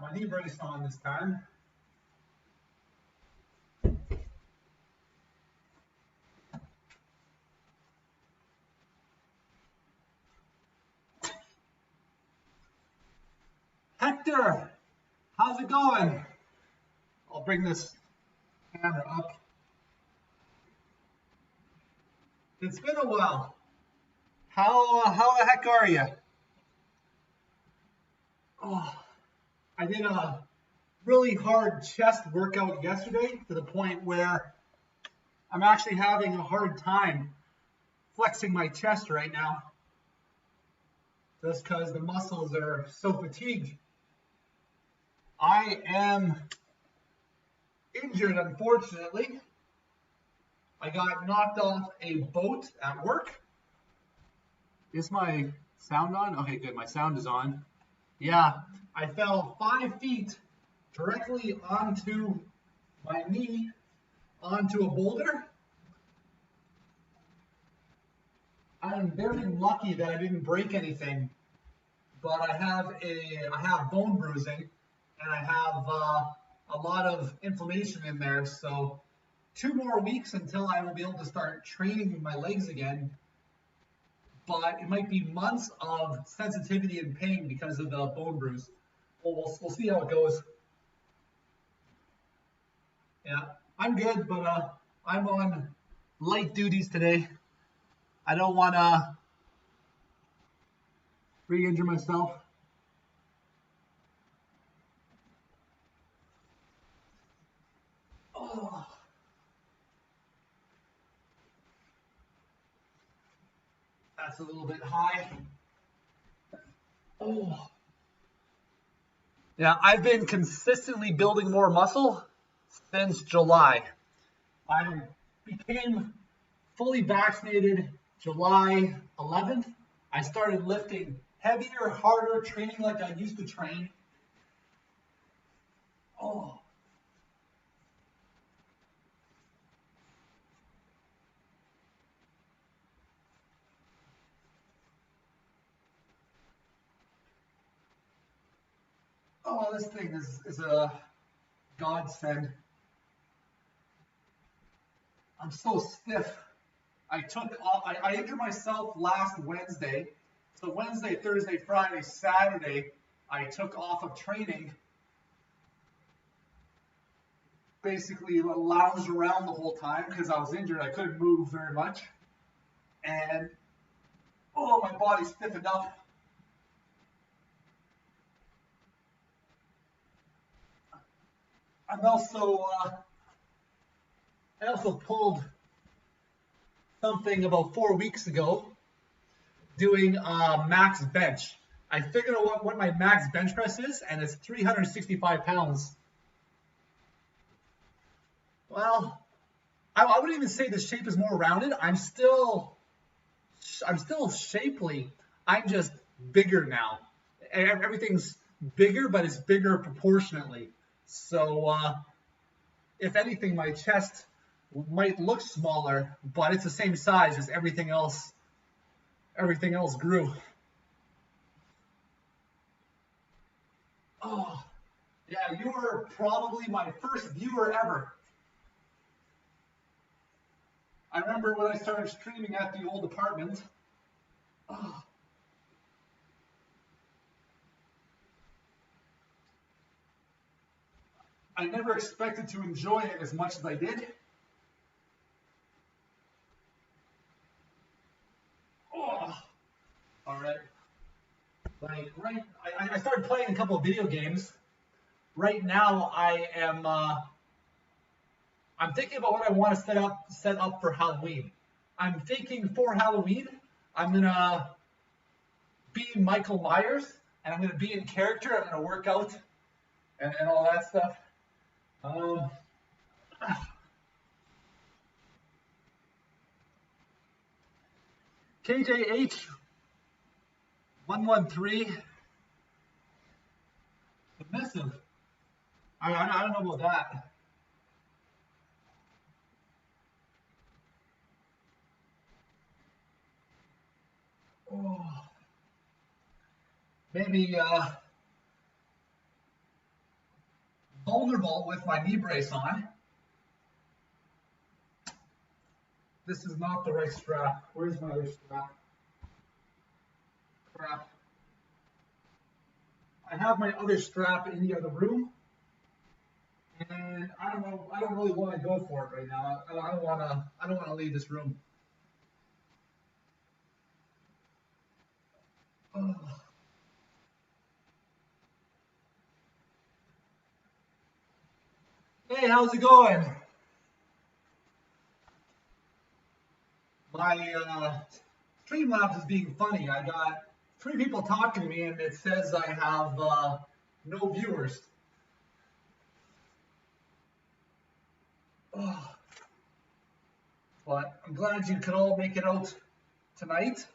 my knee brace on this time. Hector, how's it going? I'll bring this camera up. It's been a while. How the heck are you? Oh, I did a really hard chest workout yesterday to the point where I'm actually having a hard time flexing my chest right now just because the muscles are so fatigued. I am injured, unfortunately. I got knocked off a boat at work. Is my sound on? Okay, good. My sound is on. Yeah, I fell 5 feet directly onto my knee, onto a boulder. I'm very lucky that I didn't break anything, but I have bone bruising, and I have a lot of inflammation in there. So 2 more weeks until I will be able to start training my legs again. But it might be months of sensitivity and pain because of the bone bruise. Well, we'll see how it goes. Yeah, I'm good, but I'm on light duties today. I don't want to re-injure myself. Oh. That's a little bit high. Oh. Yeah, I've been consistently building more muscle since July. I became fully vaccinated July 11th. I started lifting heavier, harder, training like I used to train. Oh. Oh, this thing is a godsend. I'm so stiff. I injured myself last Wednesday. So Wednesday, Thursday, Friday, Saturday, I took off of training. Basically lounged around the whole time because I was injured. I couldn't move very much. And, oh, my body stiffened up. I also pulled something about 4 weeks ago doing max bench. I figured out what my max bench press is, and it's 365 pounds. Well, I wouldn't even say the shape is more rounded. I'm still shapely. I'm just bigger now. Everything's bigger, but it's bigger proportionately. So if anything, my chest might look smaller, but it's the same size as everything else. Everything else grew. Oh, yeah, you were probably my first viewer ever. I remember when I started streaming at the old apartment. Oh. I never expected to enjoy it as much as I did. Oh. All right. I started playing a couple of video games. Right now, I'm thinking about what I want to set up for Halloween. I'm thinking for Halloween, I'm gonna be Michael Myers, and I'm gonna be in character. I'm gonna work out and all that stuff. KJH 113 submissive. I don't know about that. Oh. Maybe vulnerable with my knee brace on. This is not the right strap. Where's my other strap? Crap. I have my other strap in the other room, and I don't know. I don't really want to go for it right now. I don't want to. I don't want to leave this room. Ugh. Hey, how's it going? My Streamlabs is being funny. I got 3 people talking to me, and it says I have no viewers. Ugh. But I'm glad you could all make it out tonight.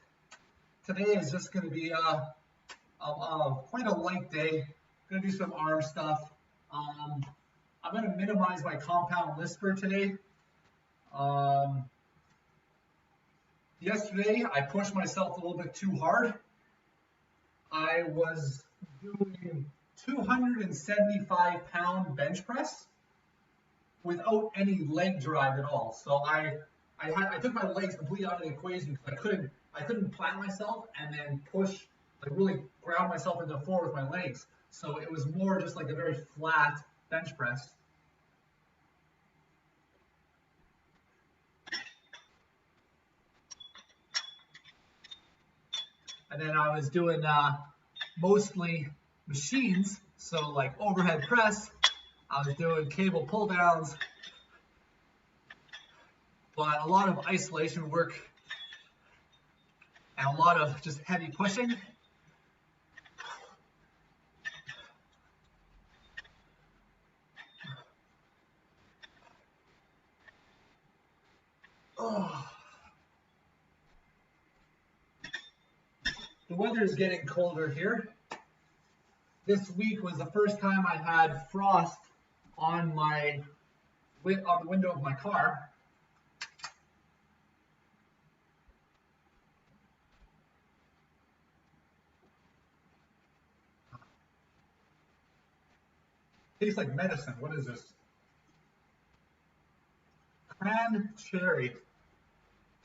Today is just going to be quite a light day. Going to do some arm stuff. I'm going to minimize my compound LISPR today. Yesterday, I pushed myself a little bit too hard. I was doing 275-pound bench press without any leg drive at all. So I took my legs completely out of the equation because I couldn't plant myself and then push, like really ground myself into the floor with my legs. So it was more just like a very flat bench press. And then I was doing mostly machines, so like overhead press. I was doing cable pull downs, but a lot of isolation work and a lot of just heavy pushing. Oh. The weather is getting colder here. This week was the first time I had frost on the window of my car. Tastes like medicine. What is this? Cran cherry.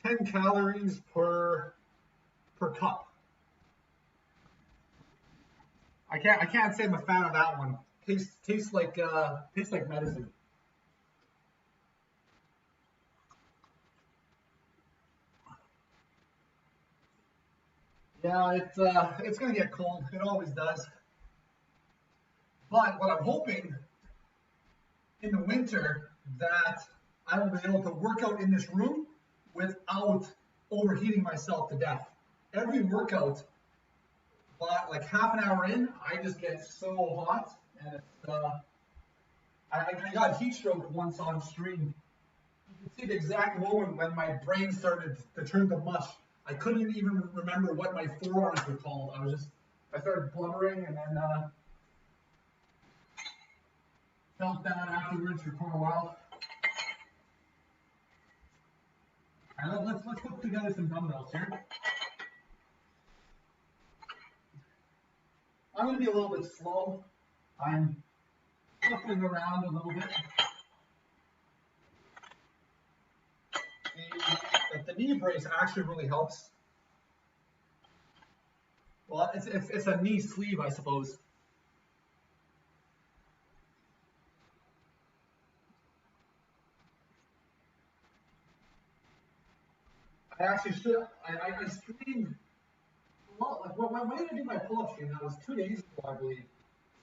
10 calories per cup. I can't say I'm a fan of that one. Tastes like medicine. Yeah, it's gonna get cold. It always does. But what I'm hoping in the winter that I will be able to work out in this room without overheating myself to death. Every workout, but like half an hour in, I just get so hot, and it's, I got heat stroke once on stream. You can see the exact moment when my brain started to turn to mush. I couldn't even remember what my forearms were called. I started blubbering, and then felt bad afterwards for quite a while. All right, let's put together some dumbbells here. I'm going to be a little bit slow. I'm shuffling around a little bit. The knee brace actually really helps. Well, it's a knee sleeve, I suppose. I actually should. I streamed. Well, like when did I do my pull-up stream? That was 2 days ago, I believe.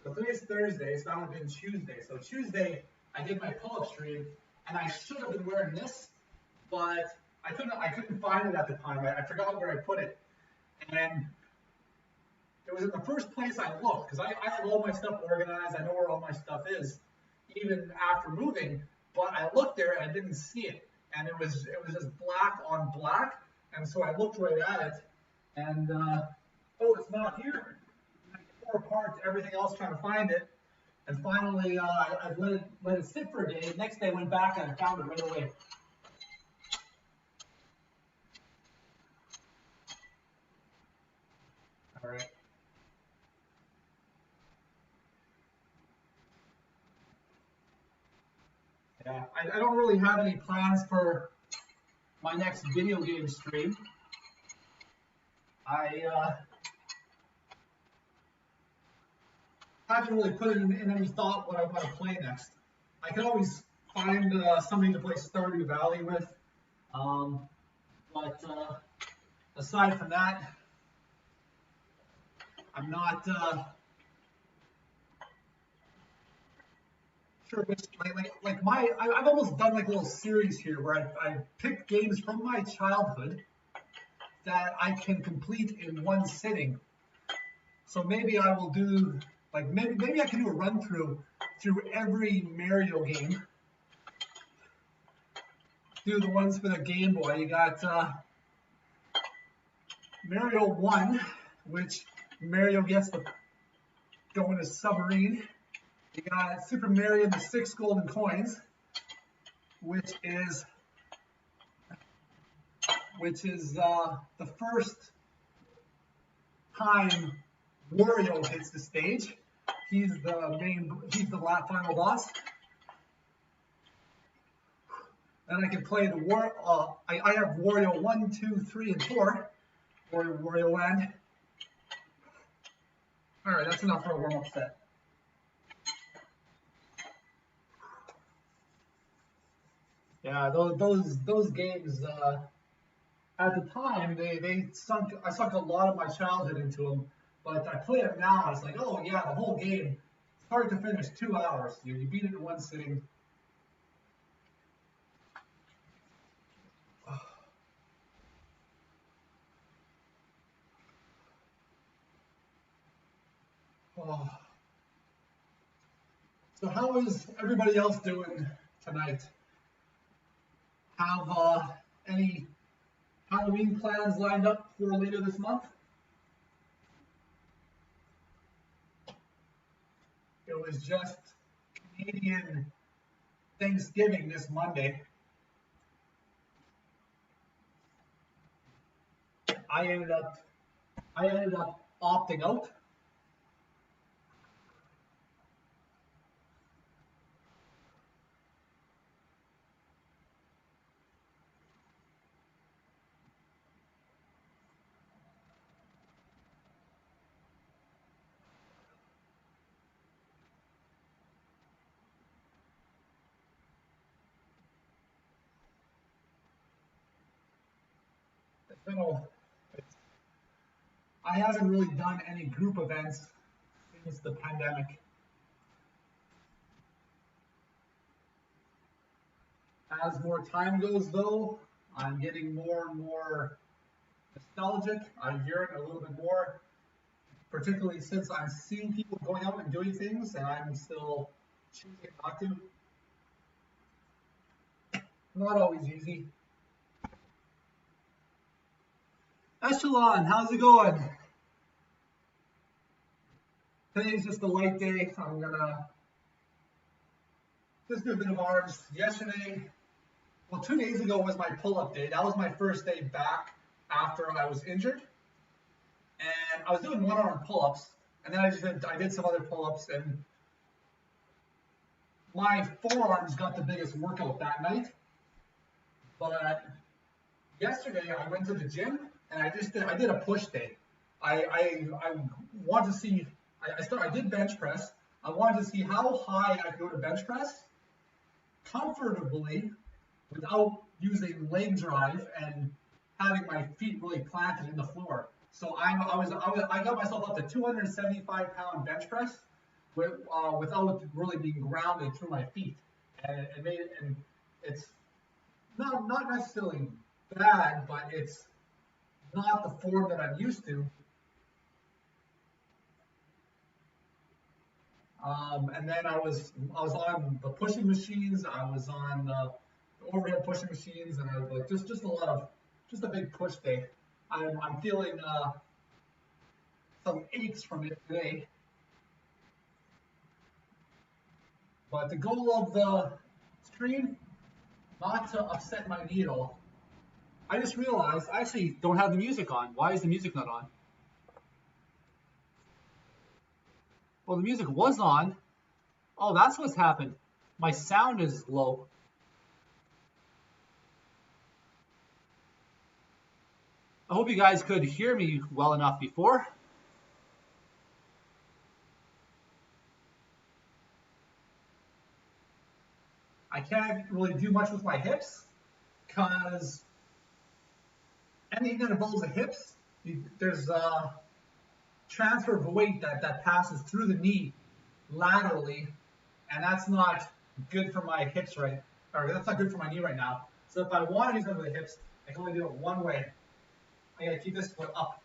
So today's Thursday, so that would have been Tuesday. So Tuesday, I did my pull-up stream, and I should have been wearing this, but I couldn't find it at the time. I forgot where I put it, and it was in the first place I looked because I have all my stuff organized. I know where all my stuff is, even after moving. But I looked there and I didn't see it, and it was just black on black. And so I looked right at it, and oh, it's not here. I tore apart everything else trying to find it, and finally I let it sit for a day. Next day I went back and I found it right away. All right. Yeah, I don't really have any plans for my next video game stream. I haven't really put in any thought what I want to play next. I can always find somebody to play Stardew Valley with, but aside from that, I'm not sure which I've almost done like a little series here where I picked games from my childhood that I can complete in one sitting. So maybe I will do like maybe I can do a run through every Mario game. Do the ones for the Game Boy. You got Mario 1, which Mario gets to go in a submarine. You got Super Mario and the 6 Golden Coins, which is the first time Wario hits the stage. He's the final boss. Then I can play the I have Wario 1, 2, 3, and 4. Wario Land. All right, that's enough for a warm-up set. Yeah, those games at the time I sunk a lot of my childhood into them. But I play them now, and it's like, oh yeah, the whole game, start to finish, 2 hours. You beat it in one sitting. Oh. So how is everybody else doing tonight? Have any Halloween plans lined up for later this month? It was just Canadian Thanksgiving this Monday. I ended up opting out. I haven't really done any group events since the pandemic. As more time goes, though, I'm getting more and more nostalgic. I'm hearing a little bit more, particularly since I'm seeing people going out and doing things, and I'm still choosing not to. Not always easy. Echelon, how's it going? Today's just a light day. I'm gonna just do a bit of arms. Yesterday, well, 2 days ago was my pull-up day. That was my first day back after I was injured, and I was doing one-arm pull-ups, and then I did some other pull-ups, and my forearms got the biggest workout that night. But yesterday I went to the gym and I did a push day. I wanted to see. I did bench press. I wanted to see how high I could go to bench press comfortably without using leg drive and having my feet really planted in the floor. So I got myself up to 275-pound bench press without really being grounded through my feet, and it made it. And it's not necessarily bad, but it's not the form that I'm used to. And then I was on the pushing machines. I was on the overhead pushing machines, and I was like just a big push day. I'm feeling some aches from it today. But the goal of the stream, not to upset my knee at all. I just realized I actually don't have the music on. Why is the music not on? Well, the music was on. Oh, that's what's happened. My sound is low. hope you guys could hear me well enough before. I can't really do much with my hips because anything that involves the hips, there's a transfer of weight that passes through the knee laterally, and that's not good for my hips or that's not good for my knee right now. So if I want to do something with the hips, I can only do it one way. I gotta keep this foot up.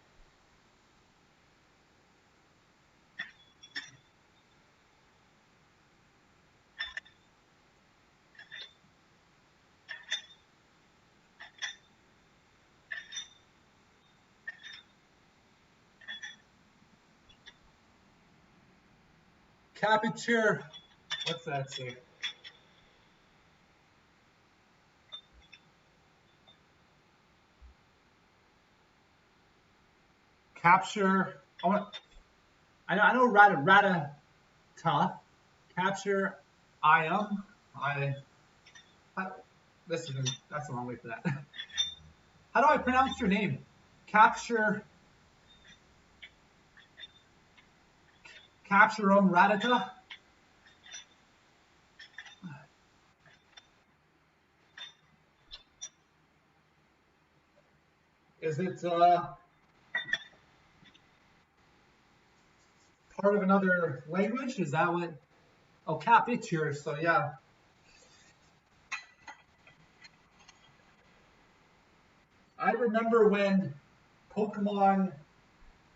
Capture, what's that say? Capture, I know rata, capture, that's the wrong way for that. How do I pronounce your name? Capture Radata? Is it part of another language? Is that what? Oh, Capiture. So yeah. I remember when Pokemon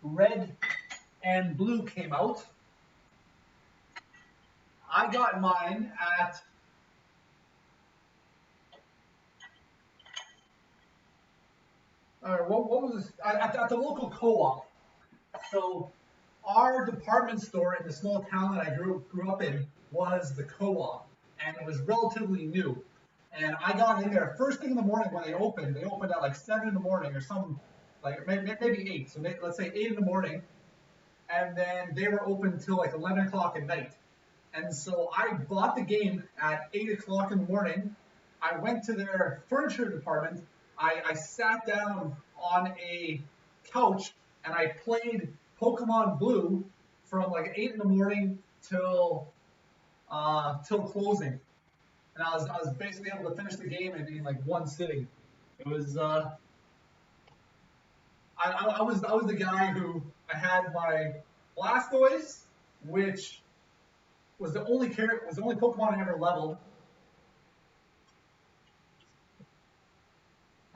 Red and Blue came out. I got mine at what was this? At the local co-op. So our department store in the small town that I grew up in was the co-op, and it was relatively new. And I got in there first thing in the morning when they opened. They opened at like 7 in the morning or something, like maybe 8. So let's say 8 in the morning, and then they were open till like 11 o'clock at night. And so I bought the game at 8 o'clock in the morning. I went to their furniture department. I sat down on a couch and I played Pokemon Blue from like 8 in the morning till closing. And I was basically able to finish the game in like one sitting. It was I was the guy who I had my Blastoise, which was the only Pokemon I ever leveled.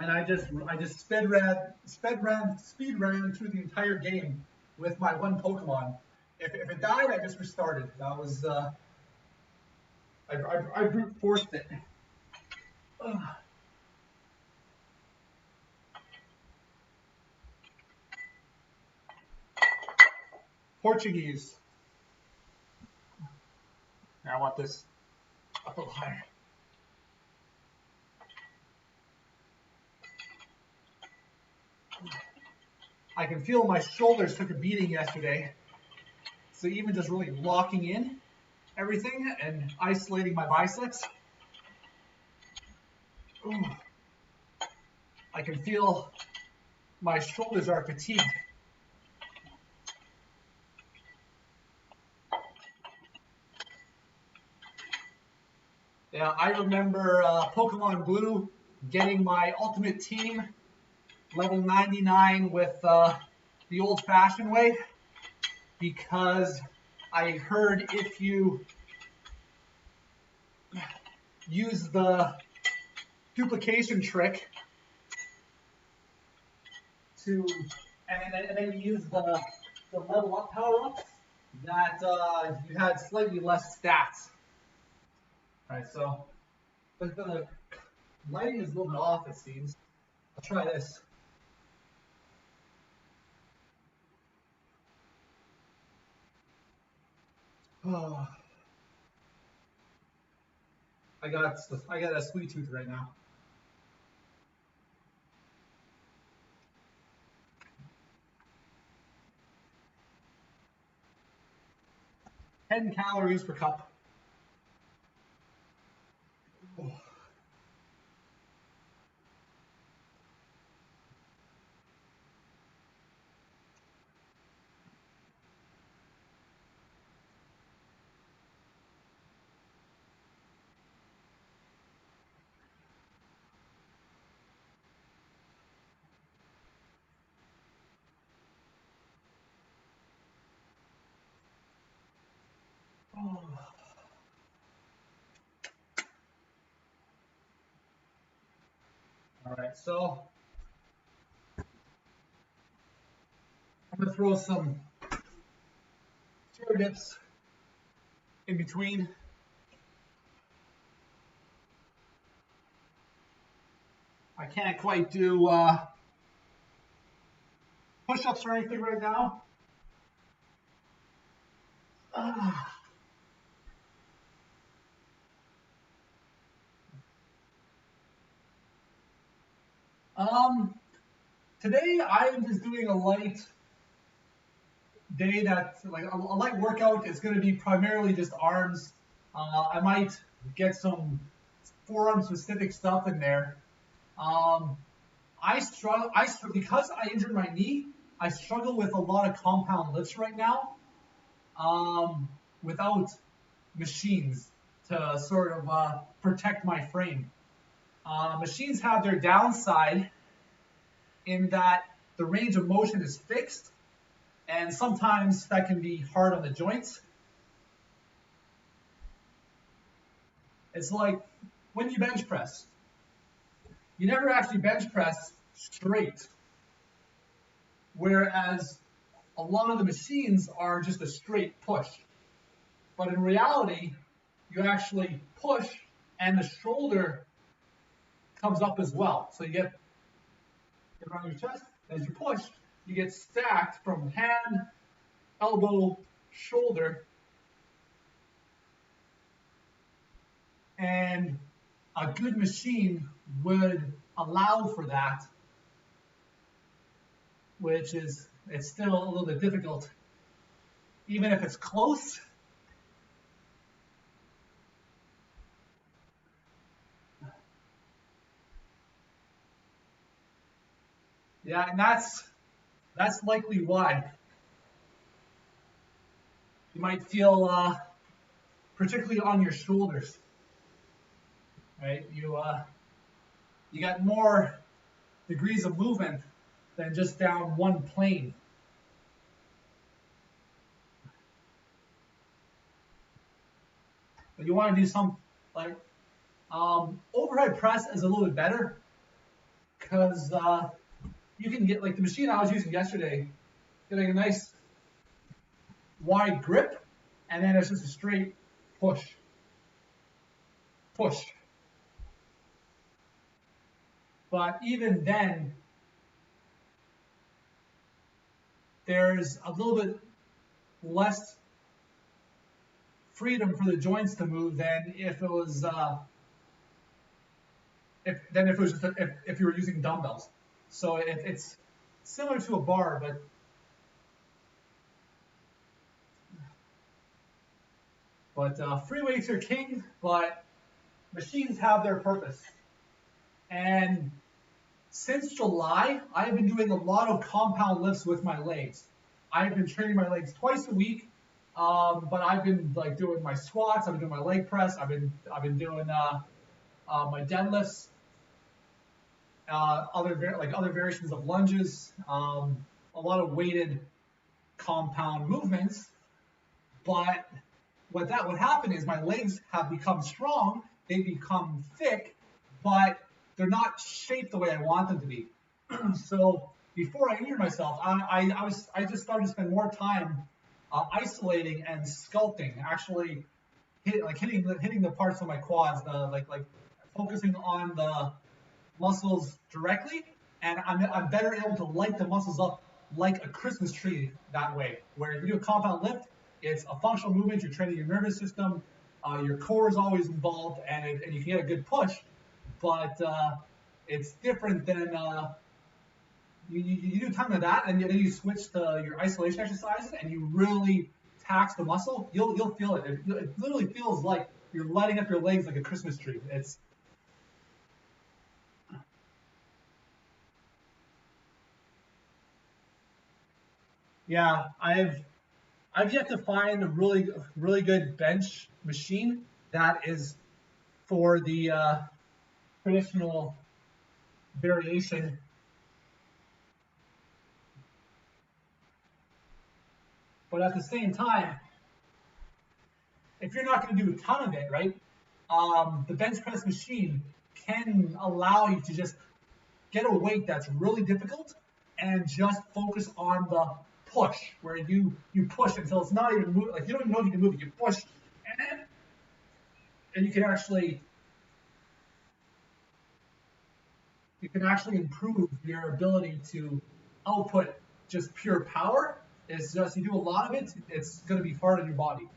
And I just speed ran through the entire game with my one Pokemon. If it died, I just restarted. That was I brute forced it. Ugh. Portuguese. Now I want this up a little higher. I can feel my shoulders took a beating yesterday. So even just really locking in everything and isolating my biceps, ooh, I can feel my shoulders are fatigued. Yeah, I remember Pokemon Blue getting my Ultimate Team level 99 with the old-fashioned way, because I heard if you use the duplication trick to, and then you use the level up power-ups, that you had slightly less stats. Alright, so the lighting is a little bit off, it seems. I'll try this. Oh. I got a sweet tooth right now. Ten calories per cup. All right, so I'm gonna throw some chair dips in between. I can't quite do push-ups or anything right now. Um, Today I'm just doing a light day that's like a light workout. It's going to be primarily just arms. I might get some forearm specific stuff in there. I struggle. Because I injured my knee. I struggle with a lot of compound lifts right now. Without machines to sort of protect my frame. Machines have their downside in that the range of motion is fixed, and sometimes that can be hard on the joints. It's like when you bench press. You never actually bench press straight, whereas a lot of the machines are just a straight push. But in reality, you actually push and the shoulder comes up as well. So you get around your chest. As you push, you get stacked from hand, elbow, shoulder, and a good machine would allow for that, which is, it's still a little bit difficult. Even if it's close, yeah, and that's likely why. You might feel, particularly on your shoulders, right? You got more degrees of movement than just down one plane. But you want to do some like overhead press is a little bit better because you can get like the machine I was using yesterday, getting a nice wide grip, and then it's just a straight push, push. But even then, there's a little bit less freedom for the joints to move than if it was if you were using dumbbells. So it's similar to a bar, but free weights are king, but machines have their purpose. And since July, I've been doing a lot of compound lifts with my legs. I've been training my legs twice a week, but I've been like doing my squats. I've been doing my leg press. I've been doing my deadlifts, other variations of lunges, a lot of weighted compound movements. But what would happen is my legs have become strong. They become thick, but they're not shaped the way I want them to be. So before I injured myself, I just started to spend more time isolating and sculpting, actually hitting the parts of my quads, like focusing on the muscles directly, and I'm better able to light the muscles up like a Christmas tree that way. Where if you do a compound lift, it's a functional movement. You're training your nervous system. Your core is always involved, and you can get a good push. But it's different than you do a ton of that, and then you switch to your isolation exercises, and you really tax the muscle. You'll feel it. It literally feels like you're lighting up your legs like a Christmas tree. Yeah, I've yet to find a really good bench machine that is for the traditional variation. But at the same time, if you're not going to do a ton of it, right? The bench press machine can allow you to just get a weight that's really difficult and just focus on the push, where you push until it's not even moving. Like you don't even know if you can move it. You push, and you can actually improve your ability to output just pure power. It's just you do a lot of it, it's going to be hard on your body.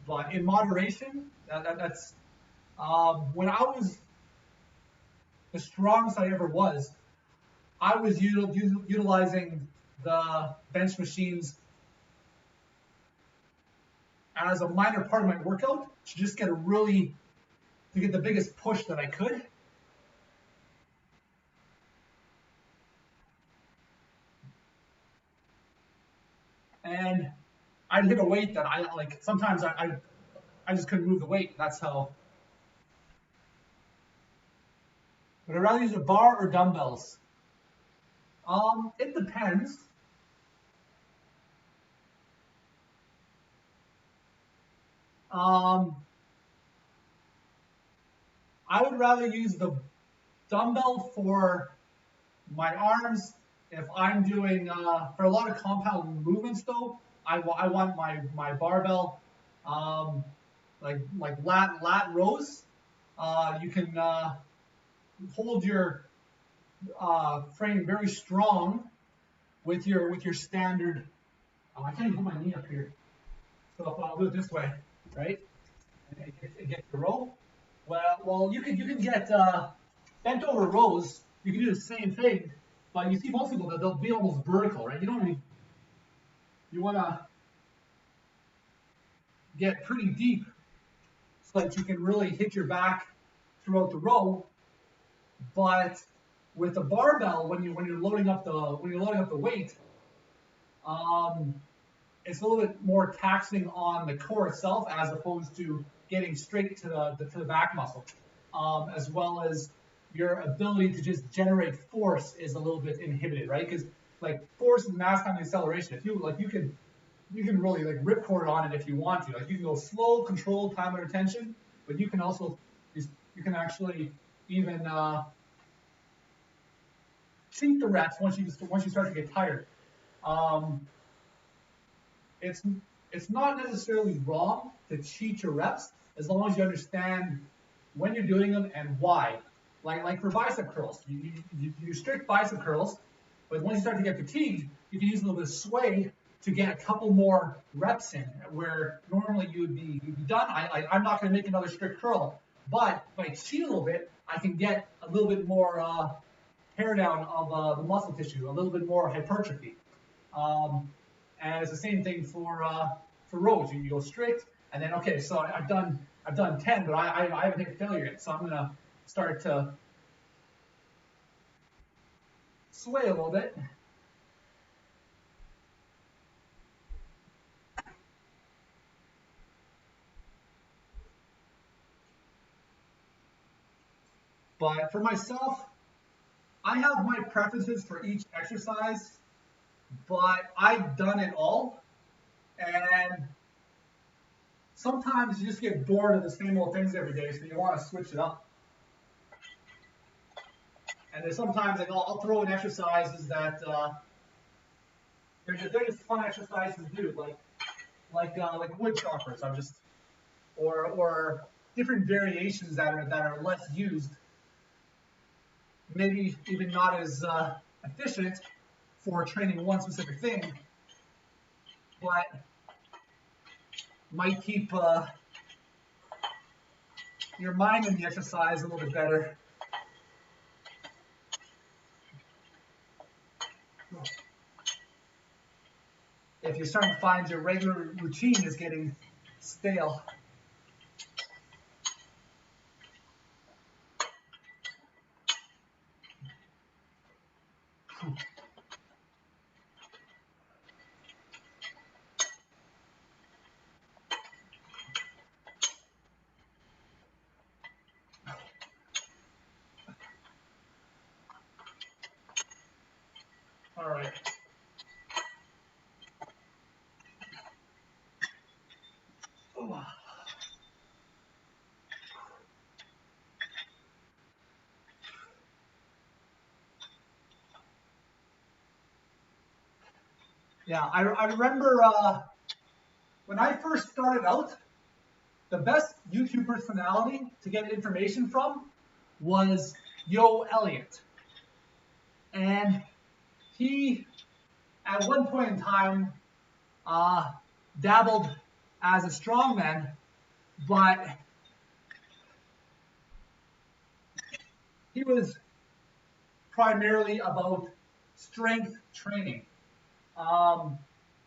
But in moderation, that's when I was the strongest I ever was, I was utilizing the bench machines as a minor part of my workout to just get to get the biggest push that I could. And I'd hit a weight that I like. Sometimes I just couldn't move the weight. That's how. Would I rather use a bar or dumbbells? It depends. I would rather use the dumbbell for my arms. If I'm doing for a lot of compound movements, though, I want my barbell, like lat rows. You can hold your frame very strong with your standard. I can't even put my knee up here, so if I'll do it this way, right? And get the row. Well, you can get bent over rows. You can do the same thing, but you see most people that they'll be almost vertical, right? You want to get pretty deep so that you can really hit your back throughout the row. But with a barbell, when you're loading up the weight, it's a little bit more taxing on the core itself as opposed to getting straight to the back muscle, as well as your ability to just generate force is a little bit inhibited, right? Because like force is mass times acceleration. If you can really like ripcord on it if you want to. Like you can go slow, controlled, time under tension, but you can also you can actually even cheat the reps once you start to get tired. It's not necessarily wrong to cheat your reps as long as you understand when you're doing them and why. Like for bicep curls, you strict bicep curls, but once you start to get fatigued, you can use a little bit of sway to get a couple more reps in, where normally you'd be done. I'm not going to make another strict curl, but if I cheat a little bit, I can get a little bit more tear down of the muscle tissue, a little bit more hypertrophy. And it's the same thing for rows. You go strict, and then okay, so I've done 10, but I haven't hit failure yet, so I'm gonna start to sway a little bit. But for myself, I have my preferences for each exercise, but I've done it all, and sometimes you just get bored of the same old things every day, so you want to switch it up. And there's sometimes like I'll throw in exercises that they're just fun exercises to do, like wood choppers. I'm just or different variations that are less used, maybe even not as efficient for training one specific thing, but might keep your mind in the exercise a little bit better. If you're starting to find your regular routine is getting stale. All right. Oh. Yeah, I remember when I first started out, the best YouTube personality to get information from was Yo Elliott. And he, at one point in time, uh, dabbled as a strongman, but he was primarily about strength training. Um,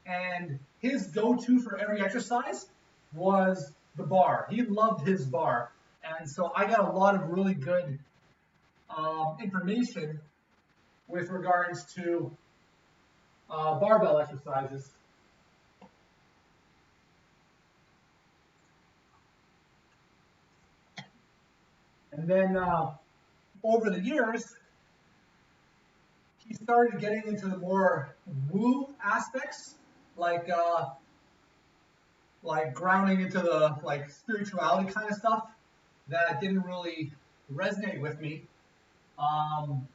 and his go-to for every exercise was the bar. He loved his bar. And so I got a lot of really good information with regards to barbell exercises. And then over the years, he started getting into the more woo aspects, like like grounding into the like spirituality kind of stuff that didn't really resonate with me. Um,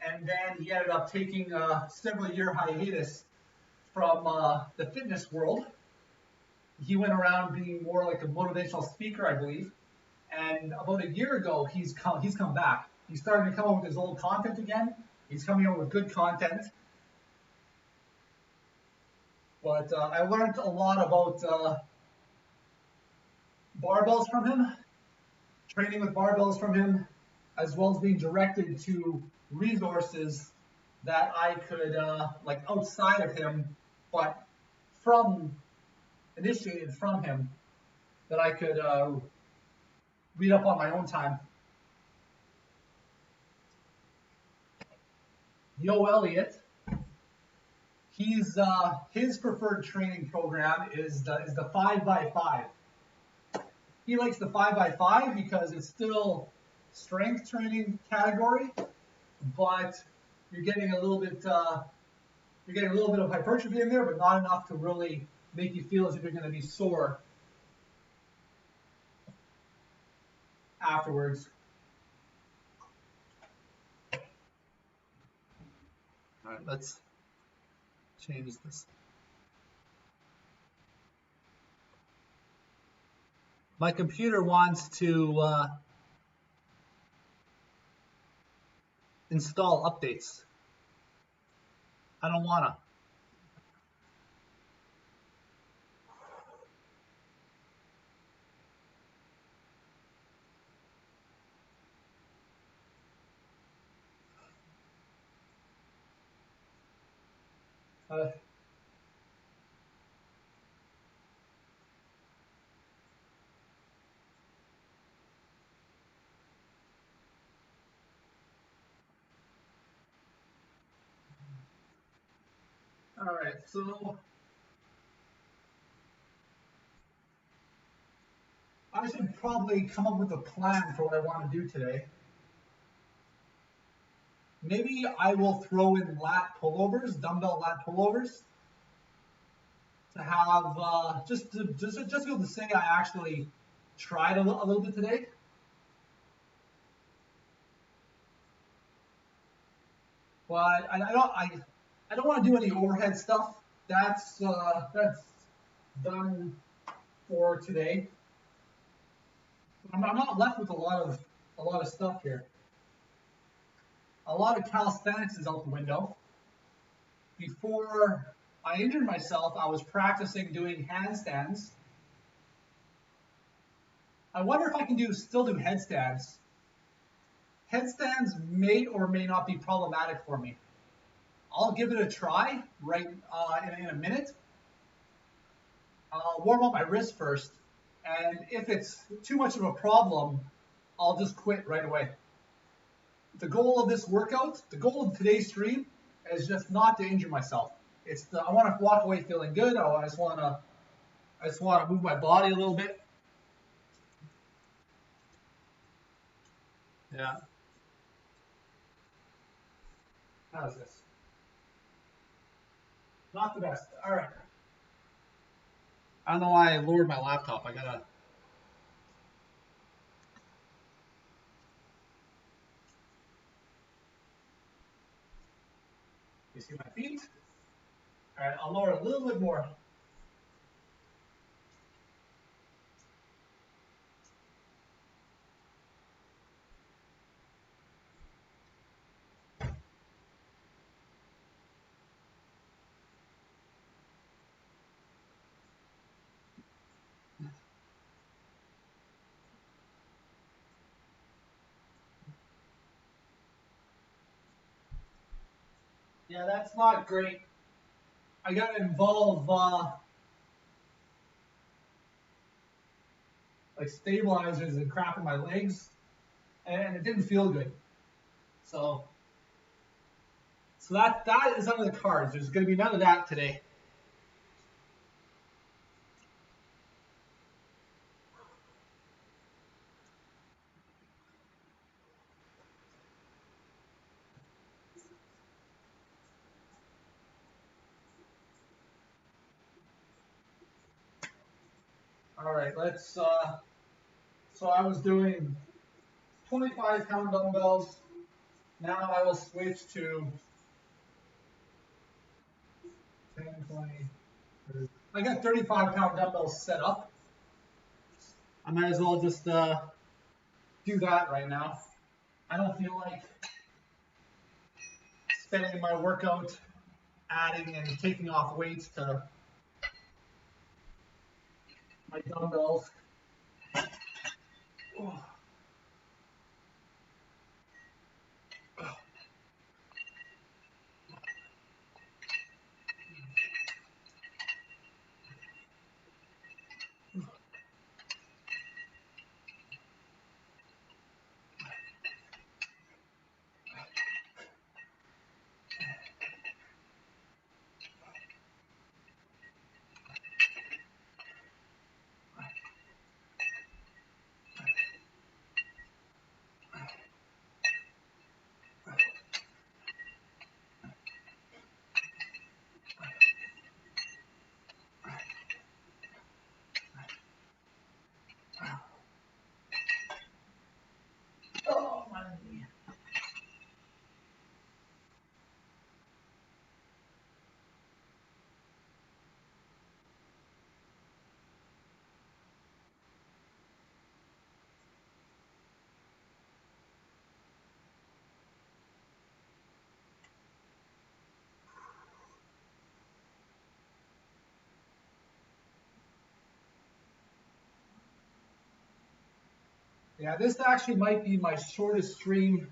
and then he ended up taking a several-year hiatus from the fitness world. He went around being more like a motivational speaker, I believe. And about a year ago, he's come back. He's starting to come up with his old content again. He's coming up with good content. But I learned a lot about barbells from him, training with barbells from him, as well as being directed to resources that I could like outside of him, but from initiated from him that I could read up on my own time. Yo Elliott, he's his preferred training program is the 5x5. He likes the 5x5 because it's still strength training category, but you're getting a little bit of hypertrophy in there, but not enough to really make you feel as if you're going to be sore afterwards. All right, let's change this. My computer wants to install updates. I don't want to. All right, so I should probably come up with a plan for what I want to do today. Maybe I will throw in lat pullovers, dumbbell lat pullovers, to have just to be able to say I actually tried a little bit today. But I don't want to do any overhead stuff. That's done for today. I'm not left with a lot of stuff here. A lot of calisthenics is out the window. Before I injured myself, I was practicing doing handstands. I wonder if I can still do headstands. Headstands may or may not be problematic for me. I'll give it a try right in a minute. I'll warm up my wrist first, and if it's too much of a problem, I'll just quit right away. The goal of this workout, the goal of today's stream, is just not to injure myself. I want to walk away feeling good. I just want to move my body a little bit. Yeah. How's this? Not the best. All right. I don't know why I lowered my laptop. I gotta. You see my feet? All right, I'll lower it a little bit more. Yeah, that's not great. I got to involve like stabilizers and crap in my legs, and it didn't feel good. So, so that is under the cards. There's going to be none of that today. All right, let's. So I was doing 25-pound dumbbells. Now I will switch to 10, 20. 30. I got 35-pound dumbbells set up. I might as well just do that right now. I don't feel like spending my workout adding and taking off weights to my dumbbells. Oh. Oh, my knee. Yeah, this actually might be my shortest stream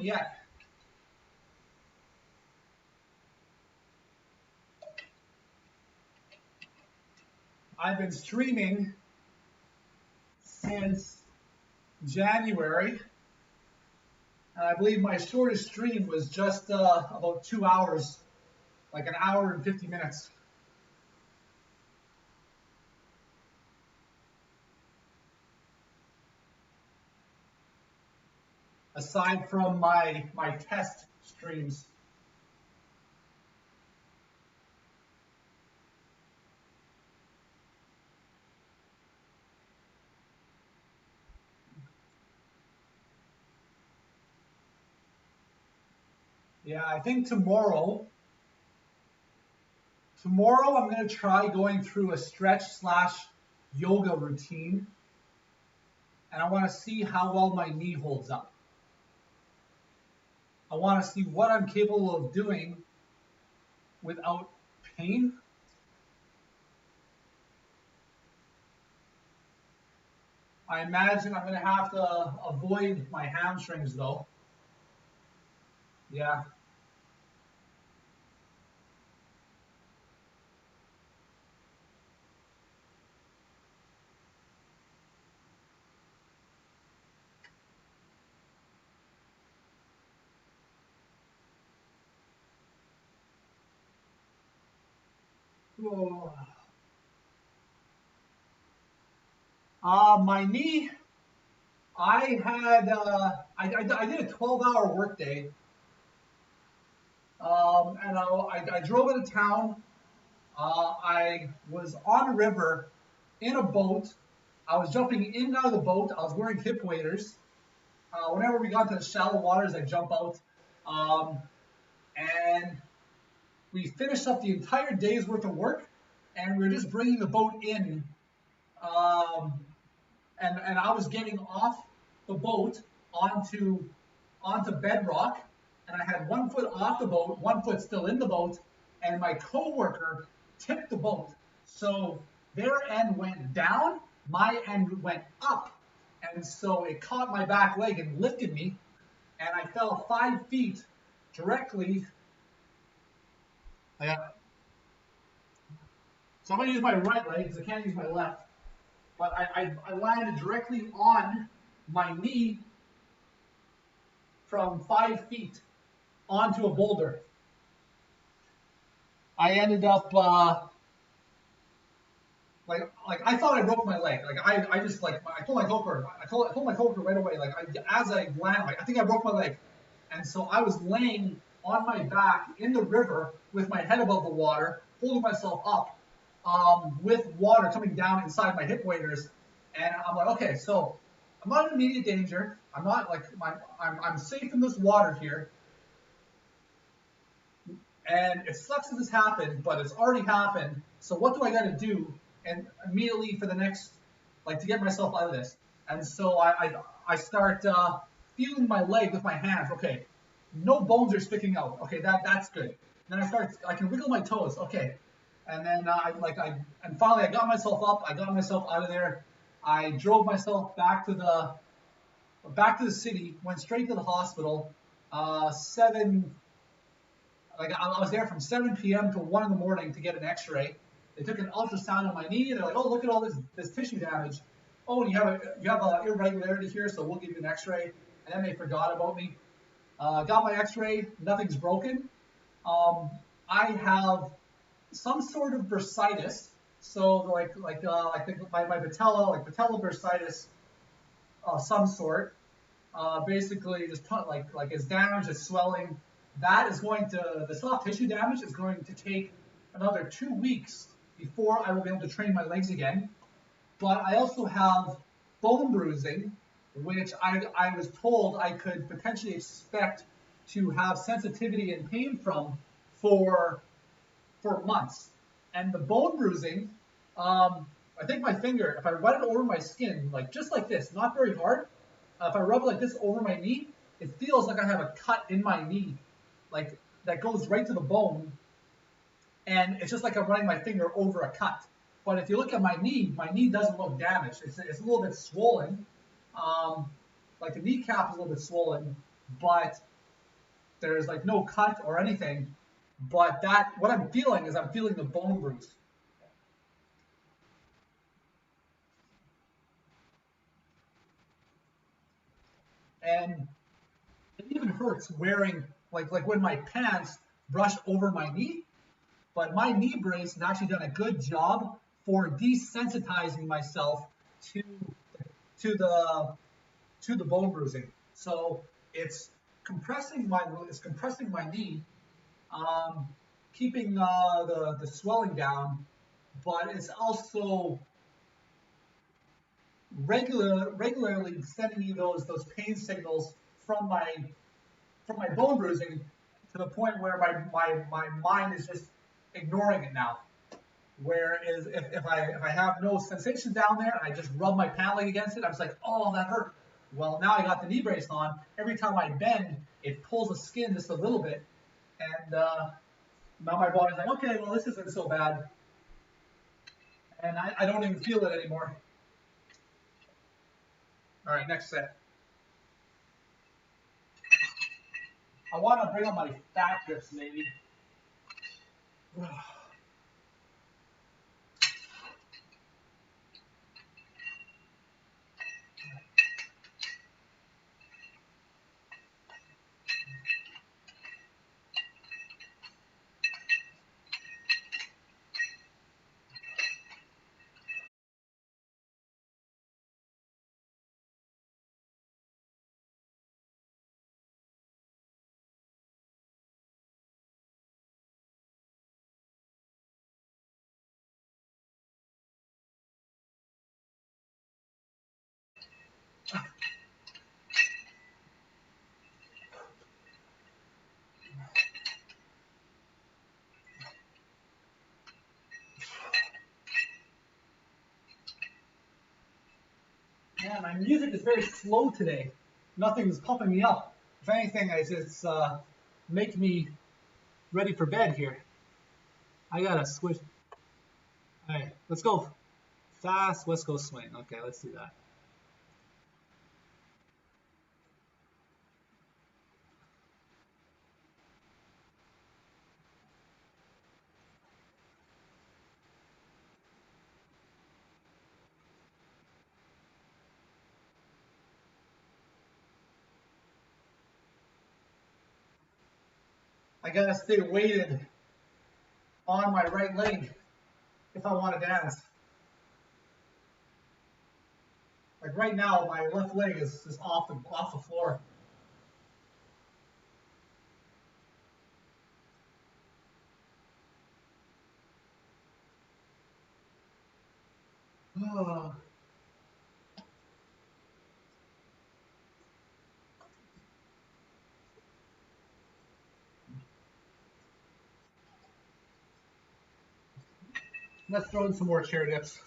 yet. I've been streaming since January, and I believe my shortest stream was just about 2 hours, like an hour and 50 minutes. Aside from my test streams. Yeah, I think tomorrow I'm going to try going through a stretch slash yoga routine, and I want to see how well my knee holds up. I want to see what I'm capable of doing without pain. I imagine I'm going to have to avoid my hamstrings though. Yeah. Oh. My knee, I did a 12-hour workday, and I drove into town. I was on a river in a boat. I was jumping in and out of the boat. I was wearing hip waders. Whenever we got to the shallow waters, I jump out. Um, and we finished up the entire day's worth of work, and we were just bringing the boat in, um, and I was getting off the boat onto bedrock, and I had 1 foot off the boat, 1 foot still in the boat, and my coworker tipped the boat. So their end went down, my end went up, and so it caught my back leg and lifted me, and I fell 5 feet directly. I got, so I'm gonna use my right leg because I can't use my left. But I landed directly on my knee from 5 feet onto a boulder. I ended up like I thought I broke my leg. Like I just like I told my coworker right away. Like as I landed, like I think I broke my leg, and so I was laying on my back in the river with my head above the water, holding myself up, with water coming down inside my hip waders, and I'm like, okay, so I'm not in immediate danger. I'm not like I'm safe in this water here, and it sucks that this happened, but it's already happened. So what do I got to do? And immediately for the next, like to get myself out of this. And so I start feeling my leg with my hands. Okay, no bones are sticking out. Okay, that's good. Then I can wiggle my toes. Okay, and then and finally I got myself up. I got myself out of there. I drove myself back to the city. Went straight to the hospital. 7 Like I was there from 7 p.m. to 1 in the morning to get an X-ray. They took an ultrasound on my knee, and they're like, "Oh, look at all this tissue damage. Oh, and you have an irregularity here, so we'll give you an X-ray." And then they forgot about me. Got my X-ray. Nothing's broken. I have some sort of bursitis. So my patella, like patella bursitis, some sort. Basically, just like it's damage, it's swelling. The soft tissue damage is going to take another 2 weeks before I will be able to train my legs again. But I also have bone bruising, which I was told I could potentially expect to have sensitivity and pain from for months. And the bone bruising, I think my finger, if I rub it over my skin, like just like this, not very hard, if I rub it like this over my knee, it feels like I have a cut in my knee, like that goes right to the bone, and it's just like I'm running my finger over a cut. But if you look at my knee doesn't look damaged. It's a little bit swollen, like the kneecap is a little bit swollen, but there's like no cut or anything. But what I'm feeling is I'm feeling the bone bruise. And it even hurts wearing like when my pants brush over my knee. But my knee brace has actually done a good job for desensitizing myself to to the to the bone bruising. So it's compressing my knee, um, keeping the swelling down, but it's also regularly sending me those pain signals from my bone bruising to the point where my mind is just ignoring it now. Whereas if I have no sensation down there and I just rub my pant leg against it, I'm just like, oh, that hurt. Well, now I got the knee brace on. Every time I bend, it pulls the skin just a little bit, and now my body's like, okay, well, this isn't so bad, and I don't even feel it anymore. All right, next set. I want to bring up my fat grips, maybe. Man, my music is very slow today. Nothing's pumping me up. If anything, it's making me ready for bed here. I gotta switch. All right, let's go fast West Coast swing. Okay, let's do that. I gotta stay weighted on my right leg if I want to dance. Like right now, my left leg is just off the floor. Let's throw in some more chair dips.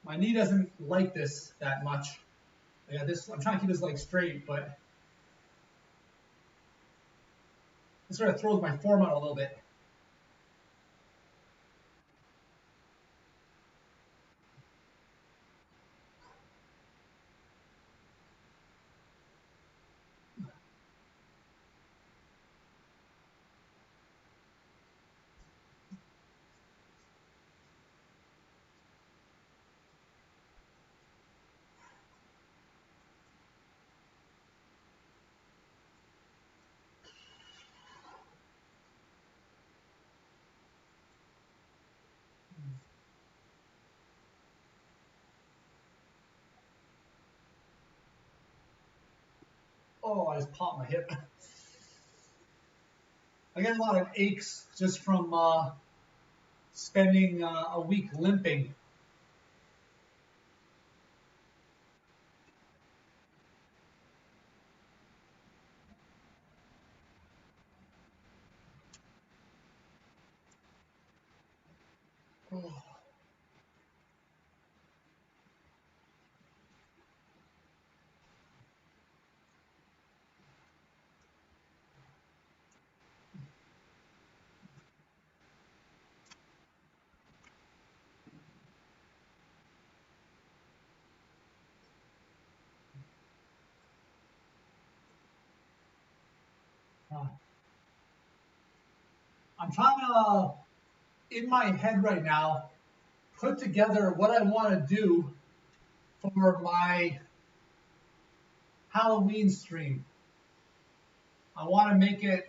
My knee doesn't like this that much. Yeah, this I'm trying to keep his leg straight, but it sort of throws my form out a little bit. Oh, I just popped my hip. I get a lot of aches just from spending a week limping. I'm trying to, in my head right now, put together what I want to do for my Halloween stream. I want to make it,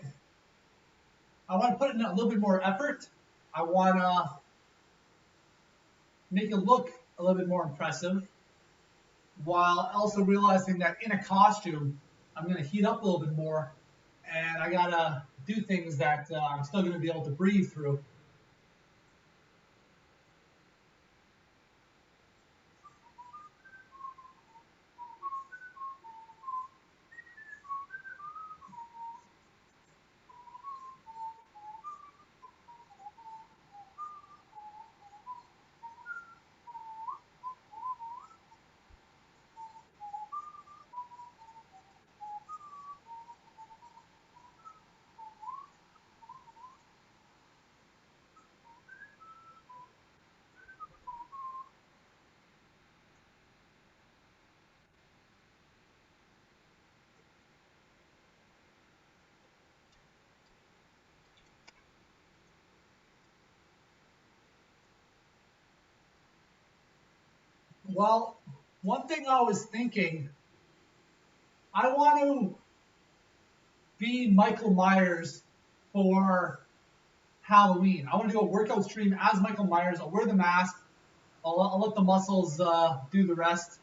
I want to put in a little bit more effort. I want to make it look a little bit more impressive while also realizing that in a costume, I'm going to heat up a little bit more and I got to do things that I'm still going to be able to breathe through. Well, one thing I was thinking, I want to be Michael Myers for Halloween. I want to do a workout stream as Michael Myers. I'll wear the mask. I'll let the muscles do the rest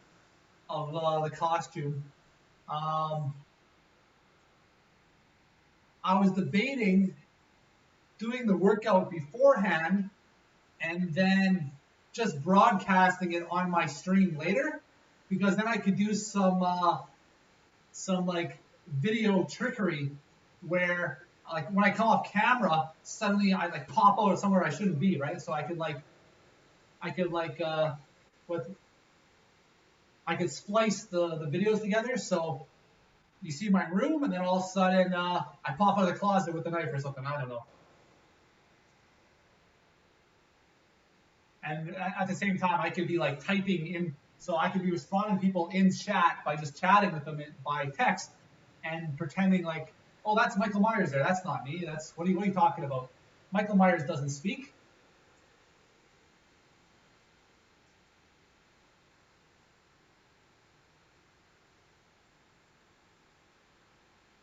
of the costume. I was debating doing the workout beforehand and then just broadcasting it on my stream later, because then I could do some like video trickery where like when I come off camera, suddenly I like pop out somewhere I shouldn't be, right? So I could what I could splice the videos together. So you see my room, and then all of a sudden I pop out of the closet with a knife or something. I don't know. And at the same time, I could be like typing in, so I could be responding to people in chat by just chatting with them by text and pretending like, oh, that's Michael Myers there. That's not me. What are you talking about? Michael Myers doesn't speak.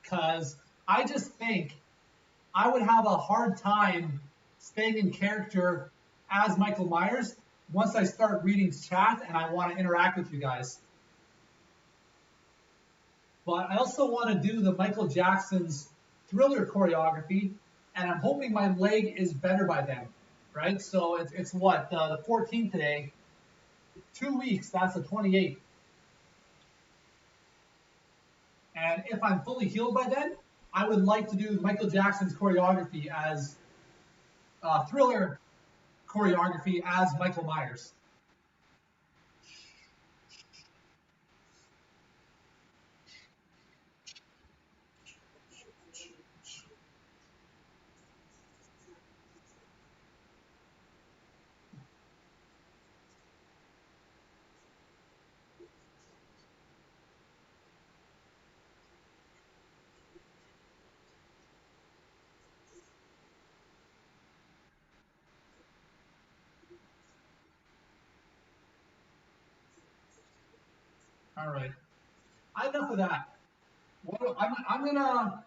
Because I just think I would have a hard time staying in character as Michael Myers once I start reading chat and I want to interact with you guys. But I also want to do the Michael Jackson's Thriller choreography, and I'm hoping my leg is better by then, right? So it's what, the 14th today, 2 weeks, that's the 28th. And if I'm fully healed by then, I would like to do Michael Jackson's choreography as Thriller choreography as Michael Myers. All right. Enough of that. I'm gonna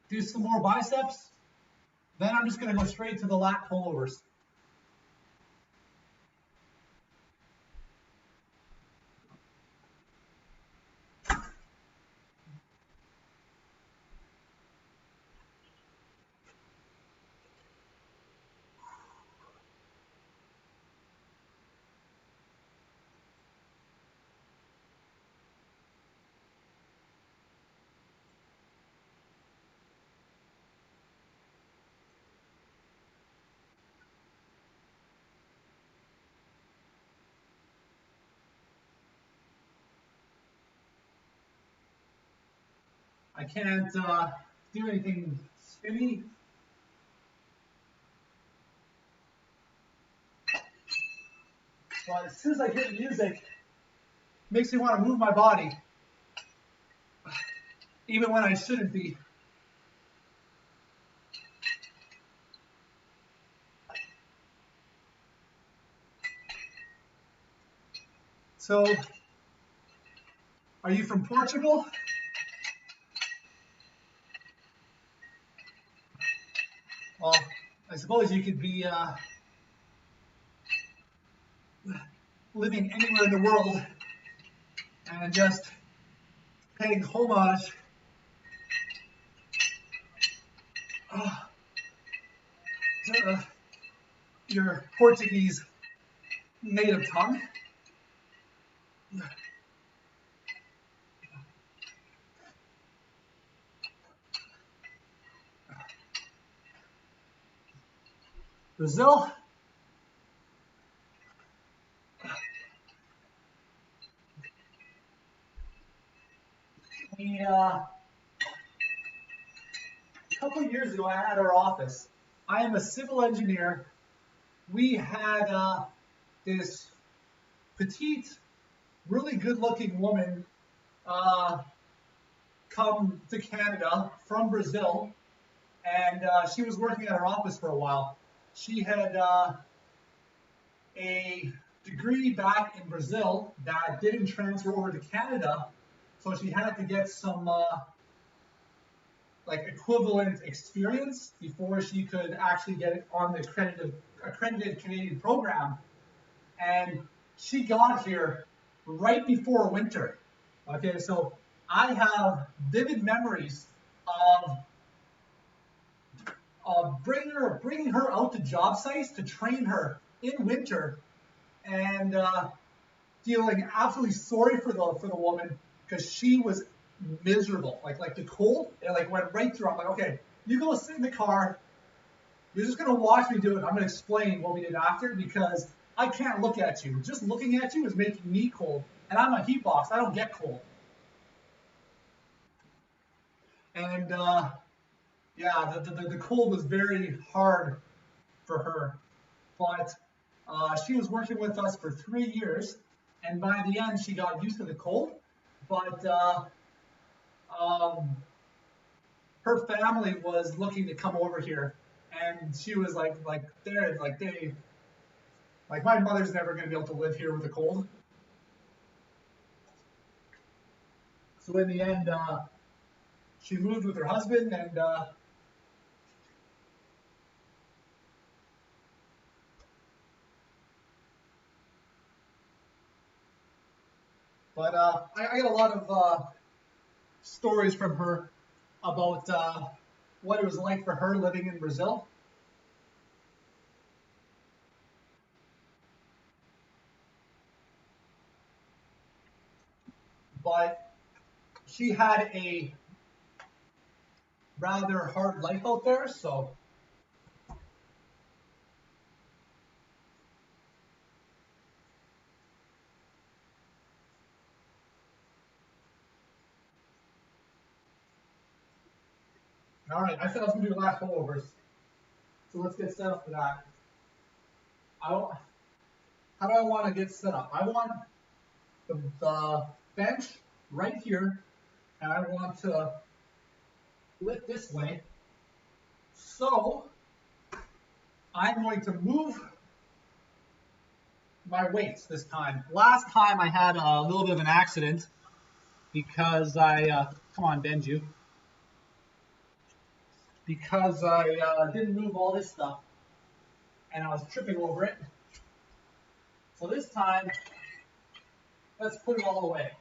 do some more biceps. Then I'm just gonna go straight to the lat pullovers. I can't do anything spinny. But as soon as I hear music, it makes me want to move my body, even when I shouldn't be. So, are you from Portugal? Well, I suppose you could be living anywhere in the world and just paying homage to your Portuguese native tongue. Brazil. A couple of years ago, I had our office. I am a civil engineer. We had this petite, really good-looking woman come to Canada from Brazil, and she was working at our office for a while. She had a degree back in Brazil that didn't transfer over to Canada, so she had to get some like equivalent experience before she could actually get it on the accredited Canadian program. And she got here right before winter. Okay, so I have vivid memories of bringing her out to job sites to train her in winter, and feeling absolutely sorry for the woman because she was miserable. Like the cold, it like went right through. I'm like, okay, you go sit in the car. You're just gonna watch me do it. I'm gonna explain what we did after because I can't look at you. Just looking at you is making me cold, and I'm a heat box. I don't get cold. And yeah, the cold was very hard for her, but she was working with us for 3 years, and by the end she got used to the cold. But um, her family was looking to come over here, and she was like my mother's never going to be able to live here with the cold. So in the end, she moved with her husband, and but I got a lot of stories from her about what it was like for her living in Brazil. But she had a rather hard life out there, so all right. I said I was gonna do last pullovers, so let's get set up for that. I don't, how do I want to get set up? I want the bench right here, and I want to flip this way. So I'm going to move my weights this time. Last time I had a little bit of an accident because come on, Benju, because I didn't move all this stuff and I was tripping over it. So this time, let's put it all away.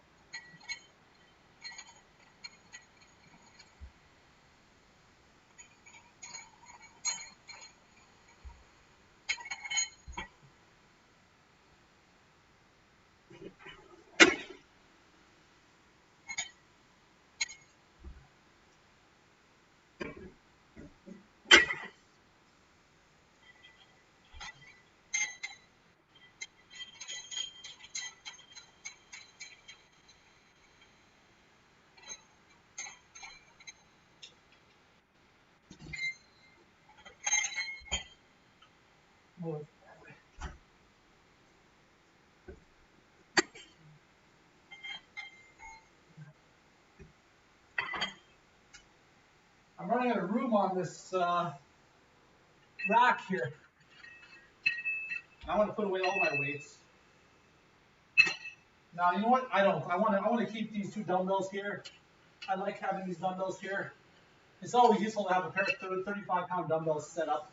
I'm running out of room on this rack here. I want to put away all my weights. Now, you know what? I don't. I want to keep these two dumbbells here. I like having these dumbbells here. It's always useful to have a pair of 35-pound dumbbells set up.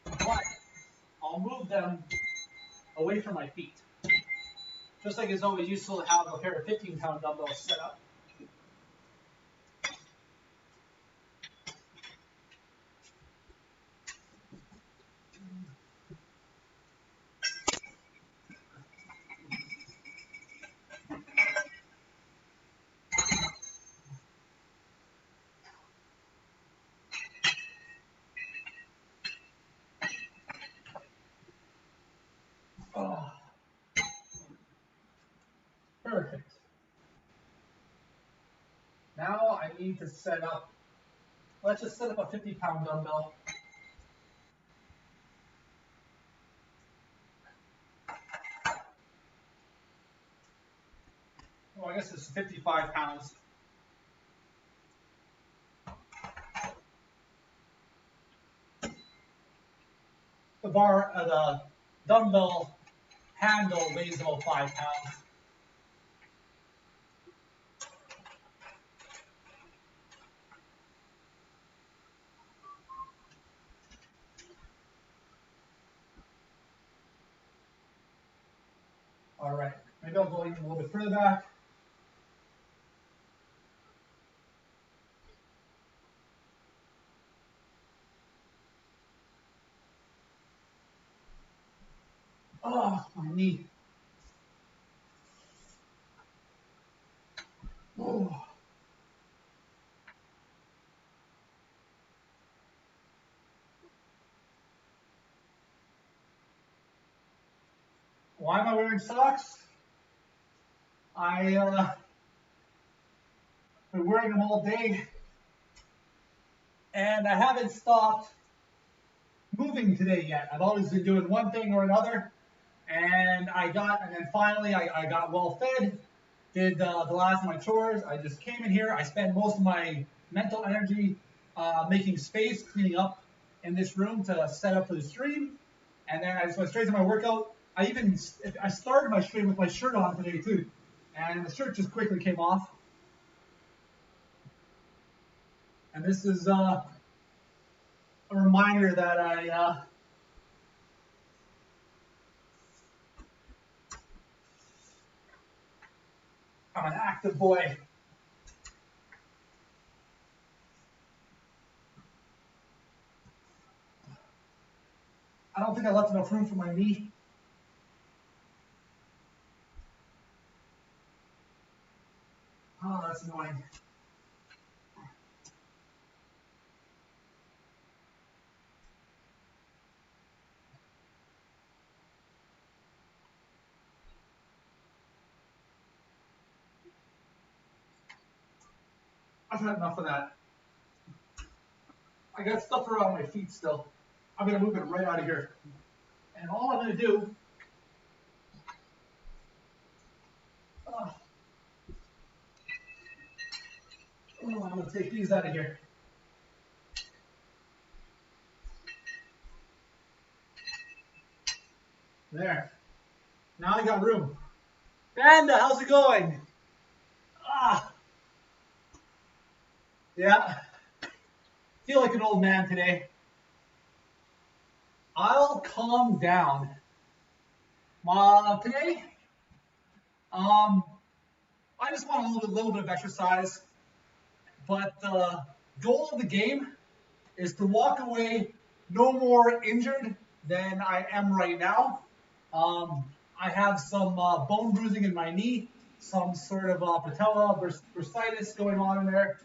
But I'll move them away from my feet. Just like it's always useful to have a pair of 15-pound dumbbells set up. Oh, perfect. Now I need to set up, let's just set up a 50-pound dumbbell. Well, I guess it's 55 pounds. the dumbbell handle weighs about 5 pounds. All right, maybe I'll go even a little bit further back. Oh, my knee. Oh. Why am I wearing socks? I've been wearing them all day, and I haven't stopped moving today yet. I've always been doing one thing or another, and then finally I got well fed, did the last of my chores. I just came in here. I spent most of my mental energy making space, cleaning up in this room to set up for the stream, and then I just went straight to my workout. I started my stream with my shirt on today too, and the shirt just quickly came off. And this is a reminder that I'm an active boy. I don't think I left enough room for my knee. Oh, that's annoying. I've had enough of that. I got stuff around my feet still. I'm going to move it right out of here. And all I'm going to do, I'm going to take these out of here. There. Now I got room. Panda, how's it going? Yeah. Feel like an old man today. I'll calm down. Today, I just want a little bit of exercise, but the goal of the game is to walk away no more injured than I am right now. I have some bone bruising in my knee, some sort of patella bursitis going on in there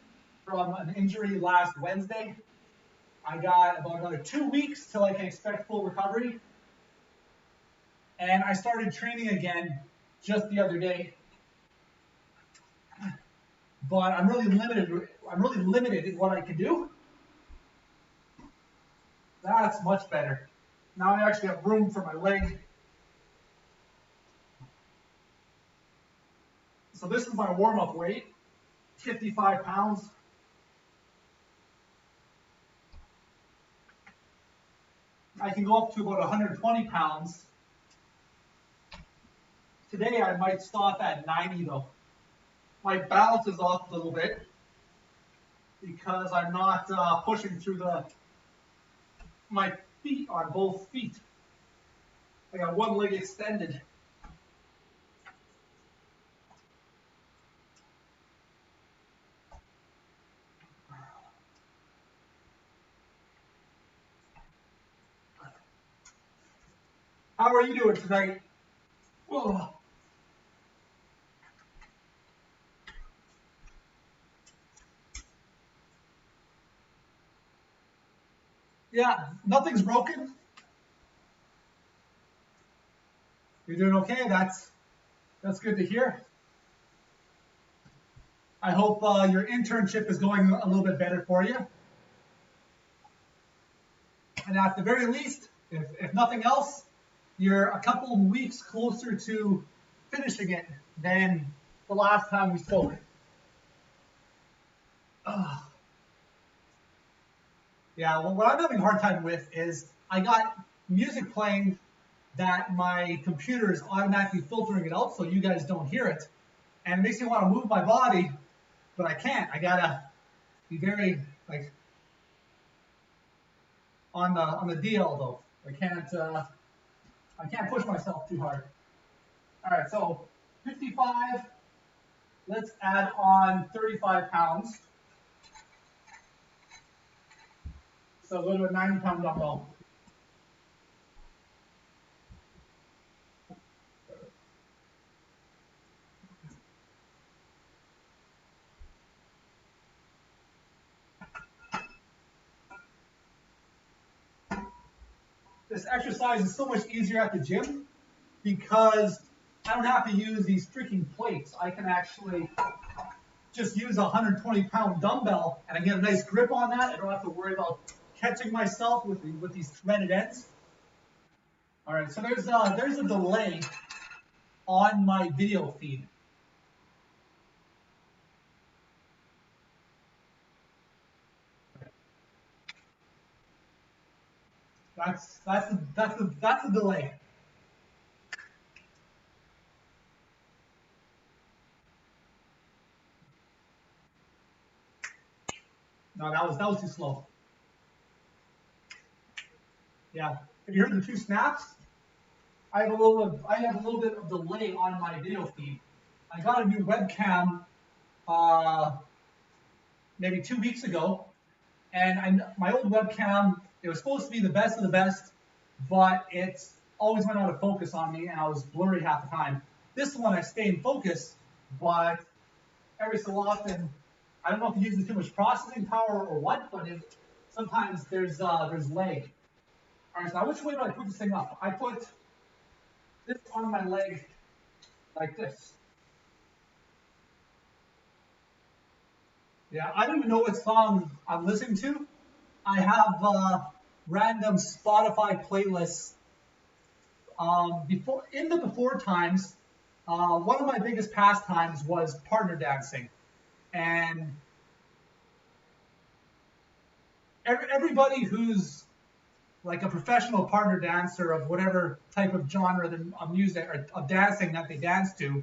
from an injury last Wednesday. I got about another 2 weeks till I can expect full recovery. And I started training again just the other day. But I'm really limited in what I can do. That's much better. Now I actually have room for my leg. So this is my warm-up weight, 55 pounds. I can go up to about 120 pounds. Today I might stop at 90 though. My balance is off a little bit because I'm not pushing through my feet on both feet. I got one leg extended. How are you doing tonight? Whoa. Yeah, nothing's broken. You're doing okay. That's good to hear. I hope your internship is going a little bit better for you. And at the very least, if nothing else, you're a couple of weeks closer to finishing it than the last time we spoke. Yeah, well, what I'm having a hard time with is I got music playing that my computer is automatically filtering it out so you guys don't hear it. And it makes me want to move my body, but I can't. I gotta be very like on the DL though. I can't push myself too hard. All right, so 55. Let's add on 35 pounds. So go to a 90-pound dumbbell. This exercise is so much easier at the gym because I don't have to use these freaking plates. I can actually just use a 120-pound dumbbell and I get a nice grip on that. I don't have to worry about catching myself with these threaded ends. All right, so there's a delay on my video feed. That's the delay. No, that was too slow. Yeah. Have you heard the two snaps? I have a little bit of delay on my video feed. I got a new webcam maybe 2 weeks ago, and my old webcam, it was supposed to be the best of the best, but it always went out of focus on me, and I was blurry half the time. This one, I stay in focus, but every so often, I don't know if it uses too much processing power or what, but sometimes there's lag. All right, so now which way do I put this thing up? I put this on my leg like this. Yeah, I don't even know what song I'm listening to. I have random Spotify playlists. Before times, one of my biggest pastimes was partner dancing, and everybody who's like a professional partner dancer of whatever type of genre of music or of dancing that they dance to,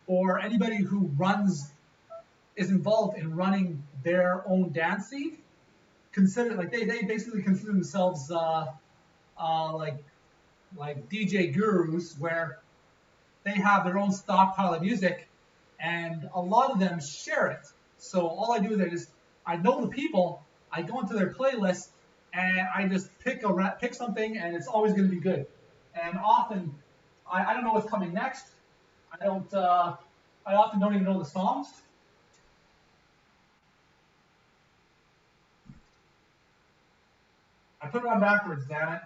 or anybody who is involved in running their own dance scene, they basically consider themselves like DJ gurus, where they have their own stockpile of music, and a lot of them share it. So all I do is I know the people, I go into their playlist, and I just pick something, and it's always going to be good. And often, I don't know what's coming next. I often don't even know the songs. I put it on backwards, damn it.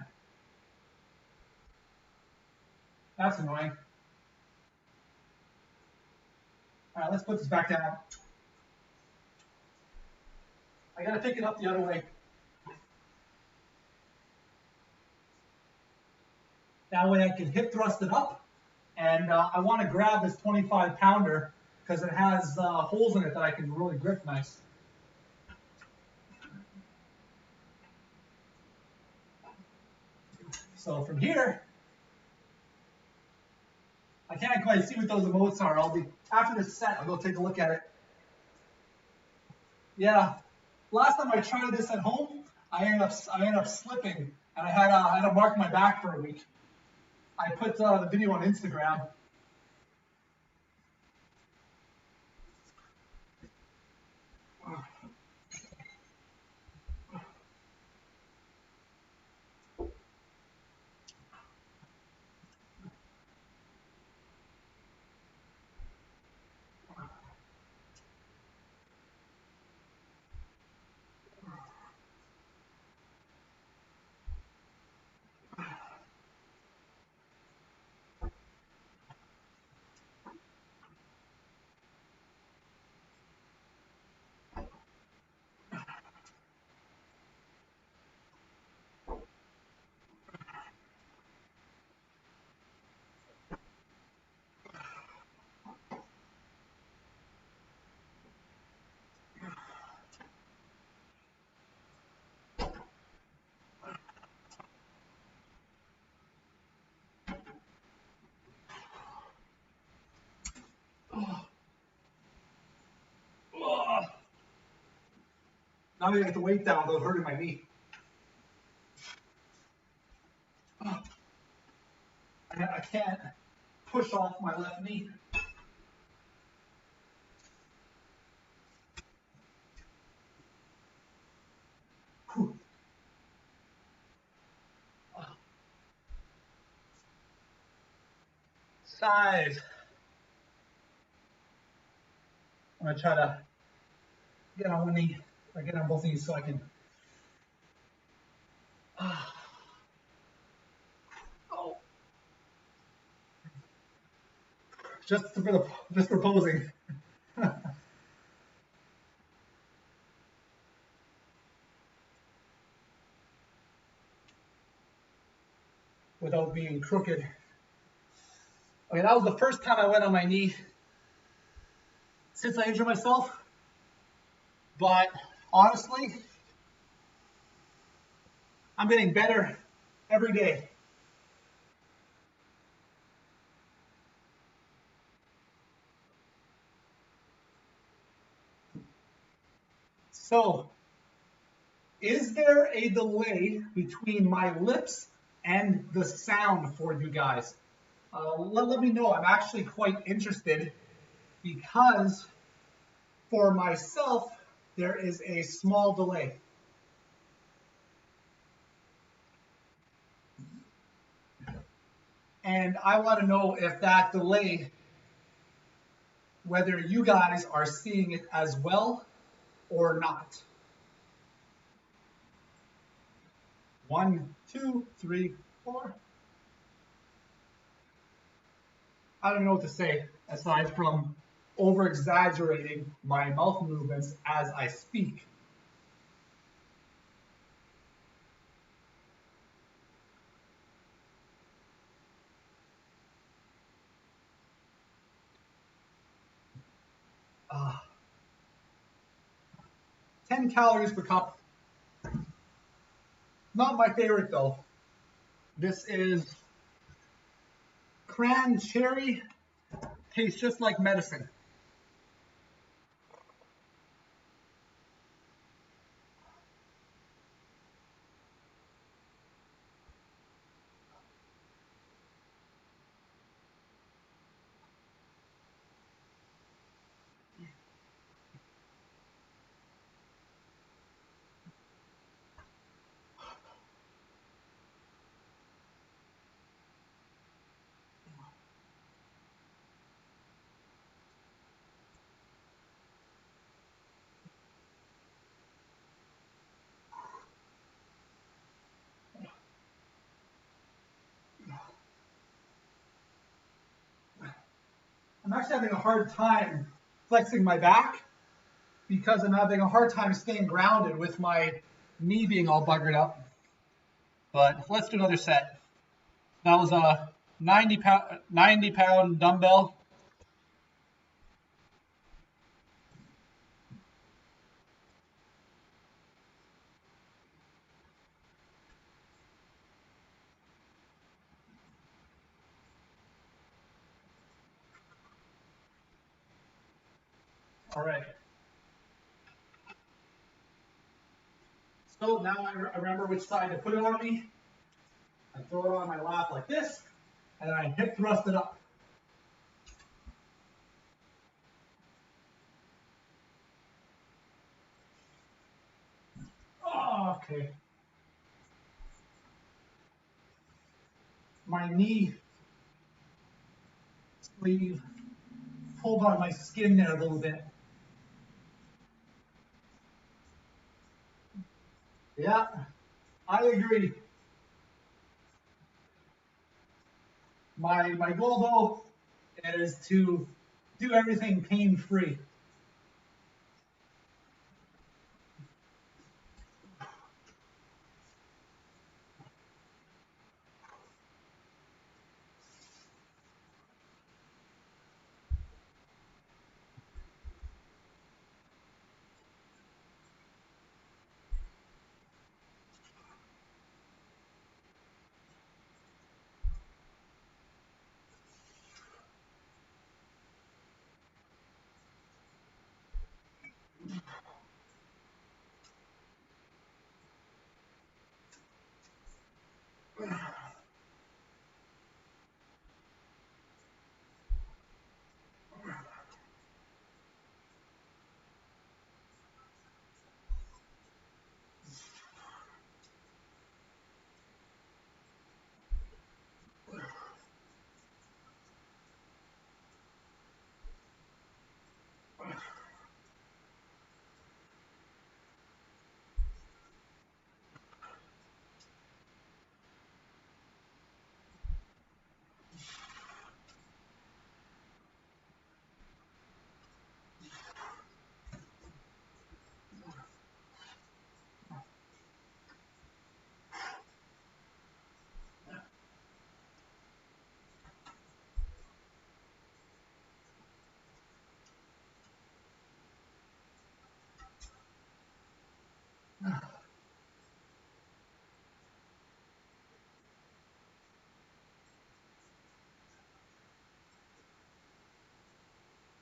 That's annoying. All right, let's put this back down. I gotta pick it up the other way. That way I can hip thrust it up. And I want to grab this 25-pounder because it has holes in it that I can really grip nice. So from here, I can't quite see what those emotes are. After this set, I'll go take a look at it. Yeah, last time I tried this at home, I ended up slipping, and I had to mark my back for a week. I put the video on Instagram. Now I get the weight down without hurting my knee. I can't push off my left knee. Whew. Side. I'm gonna try to get on one knee, or get on both knees so I can. Oh, just for posing. Without being crooked. Okay, that was the first time I went on my knee since I injured myself. But honestly, I'm getting better every day. So, is there a delay between my lips and the sound for you guys? Let me know. I'm actually quite interested because for myself, there is a small delay. And I want to know if that delay, whether you guys are seeing it as well or not. 1, 2, 3, 4. I don't know what to say aside from over exaggerating my mouth movements as I speak. Uh, 10 calories per cup. Not my favorite though. This is cran cherry. Tastes just like medicine. I'm actually having a hard time flexing my back because I'm having a hard time staying grounded with my knee being all buggered up. But let's do another set. That was a 90 pound dumbbell. All right. So now I remember which side to put it on me. I throw it on my lap like this, and then I hip thrust it up. Oh, okay. My knee sleeve pulled on my skin there a little bit. Yeah, I agree. My goal though is to do everything pain free.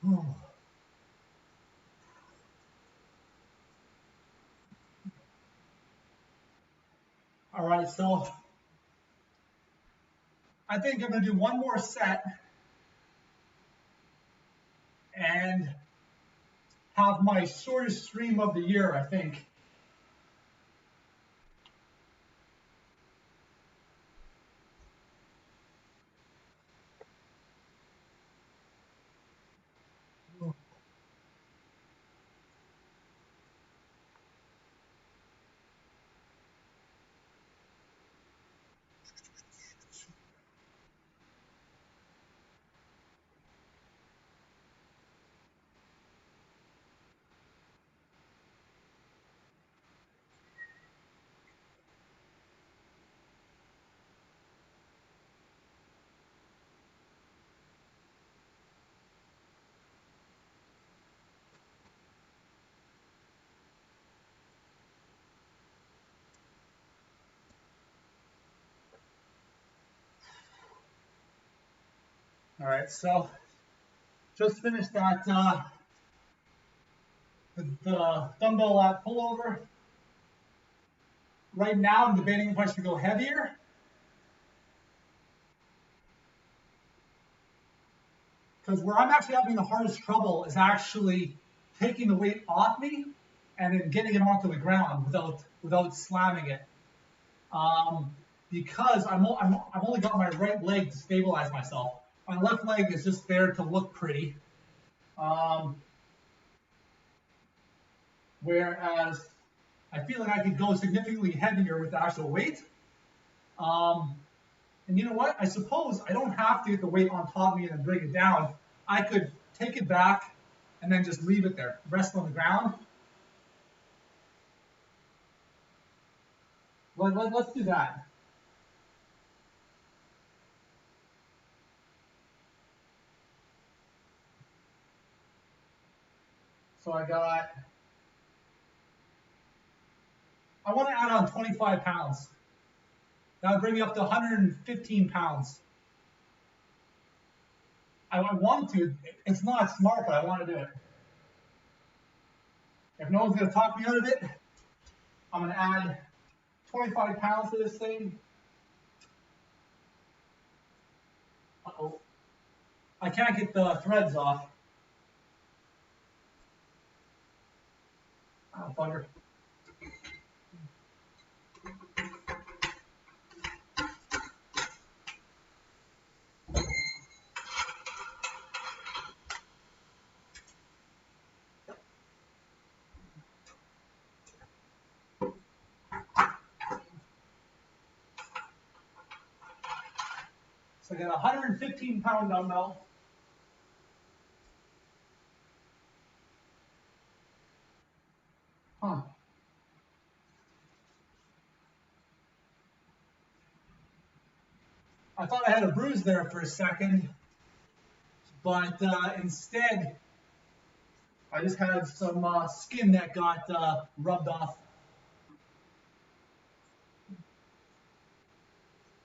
All right, so I think I'm gonna do one more set and have my shortest stream of the year, I think. All right, so just finished that the dumbbell lat pullover. Right now, I'm debating if I should go heavier. Because where I'm actually having the hardest trouble is actually taking the weight off me and then getting it onto the ground without slamming it. Because I've only got my right leg to stabilize myself. My left leg is just there to look pretty. Whereas I feel like I could go significantly heavier with the actual weight. And you know what? I suppose I don't have to get the weight on top of me and then bring it down. I could take it back and then just leave it there, rest on the ground. Let's do that. So I want to add on 25 pounds. That would bring me up to 115 pounds. I want to. It's not smart, but I want to do it. If no one's going to talk me out of it, I'm going to add 25 pounds to this thing. Uh-oh. I can't get the threads off. Oh, bugger. So I got a 115-pound dumbbell. Huh. I thought I had a bruise there for a second, but instead I just had some skin that got rubbed off.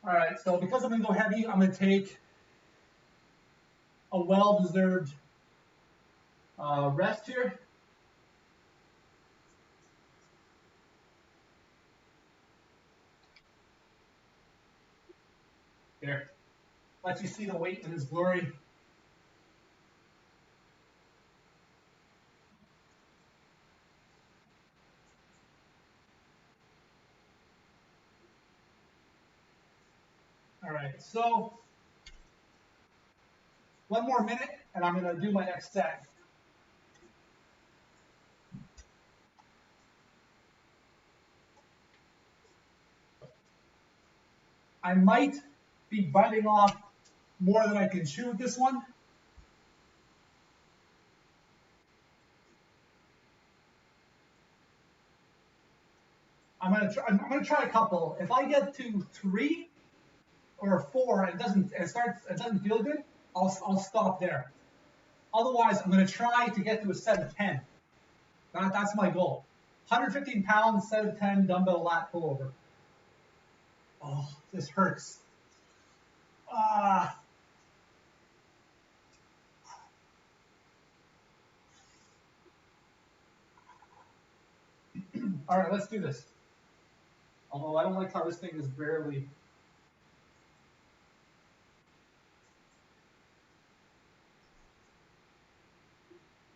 All right, so because I'm going to go heavy, I'm going to take a well-deserved rest here. There. Lets you see the weight in its glory. All right, so one more minute, and I'm going to do my next set. I might be biting off more than I can chew with this one. I'm gonna try a couple. If I get to 3 or 4, it doesn't feel good, I'll stop there. Otherwise, I'm gonna try to get to a set of 10. That's my goal. 115 pounds, set of 10, dumbbell lat pullover. Oh, this hurts. Ah. All right, let's do this. Although I don't like how this thing is barely.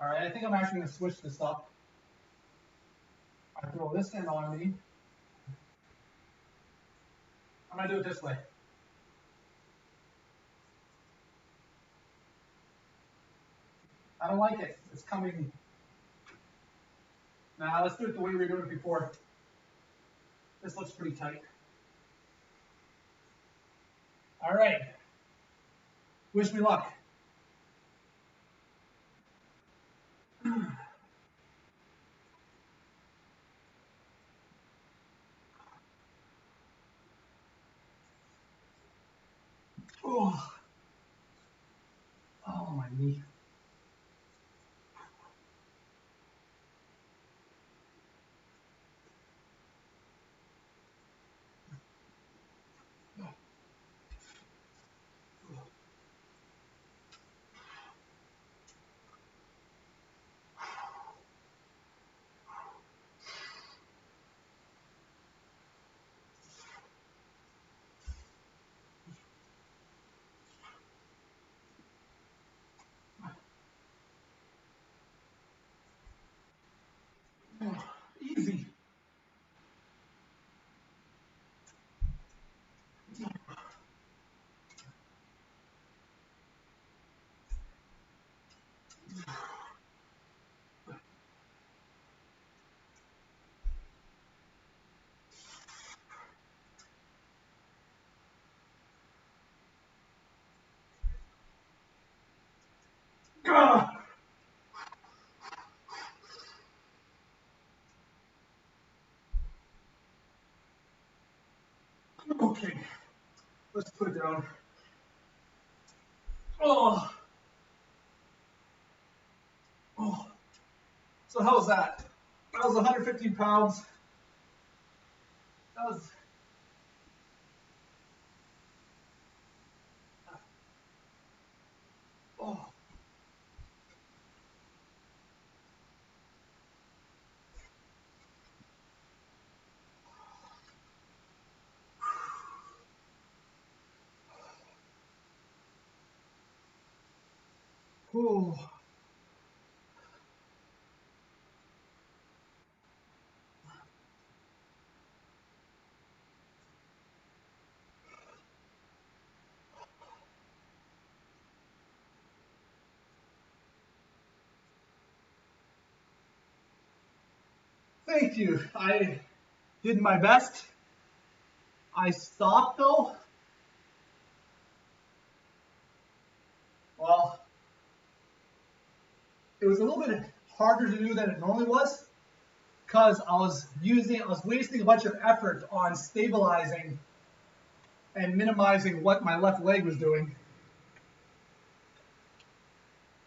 All right, I think I'm actually going to switch this up. I throw this end on me. I'm going to do it this way. I don't like it. It's coming. Now let's do it the way we were doing it before. This looks pretty tight. All right. Wish me luck. Oh, oh my knee. Oh, easy. Ah. Okay, let's put it down. Oh, oh. So how was that? That was 115 pounds. That was. Oh. Oh. Thank you. I did my best. I stopped though. Well, it was a little bit harder to do than it normally was because I was wasting a bunch of effort on stabilizing and minimizing what my left leg was doing.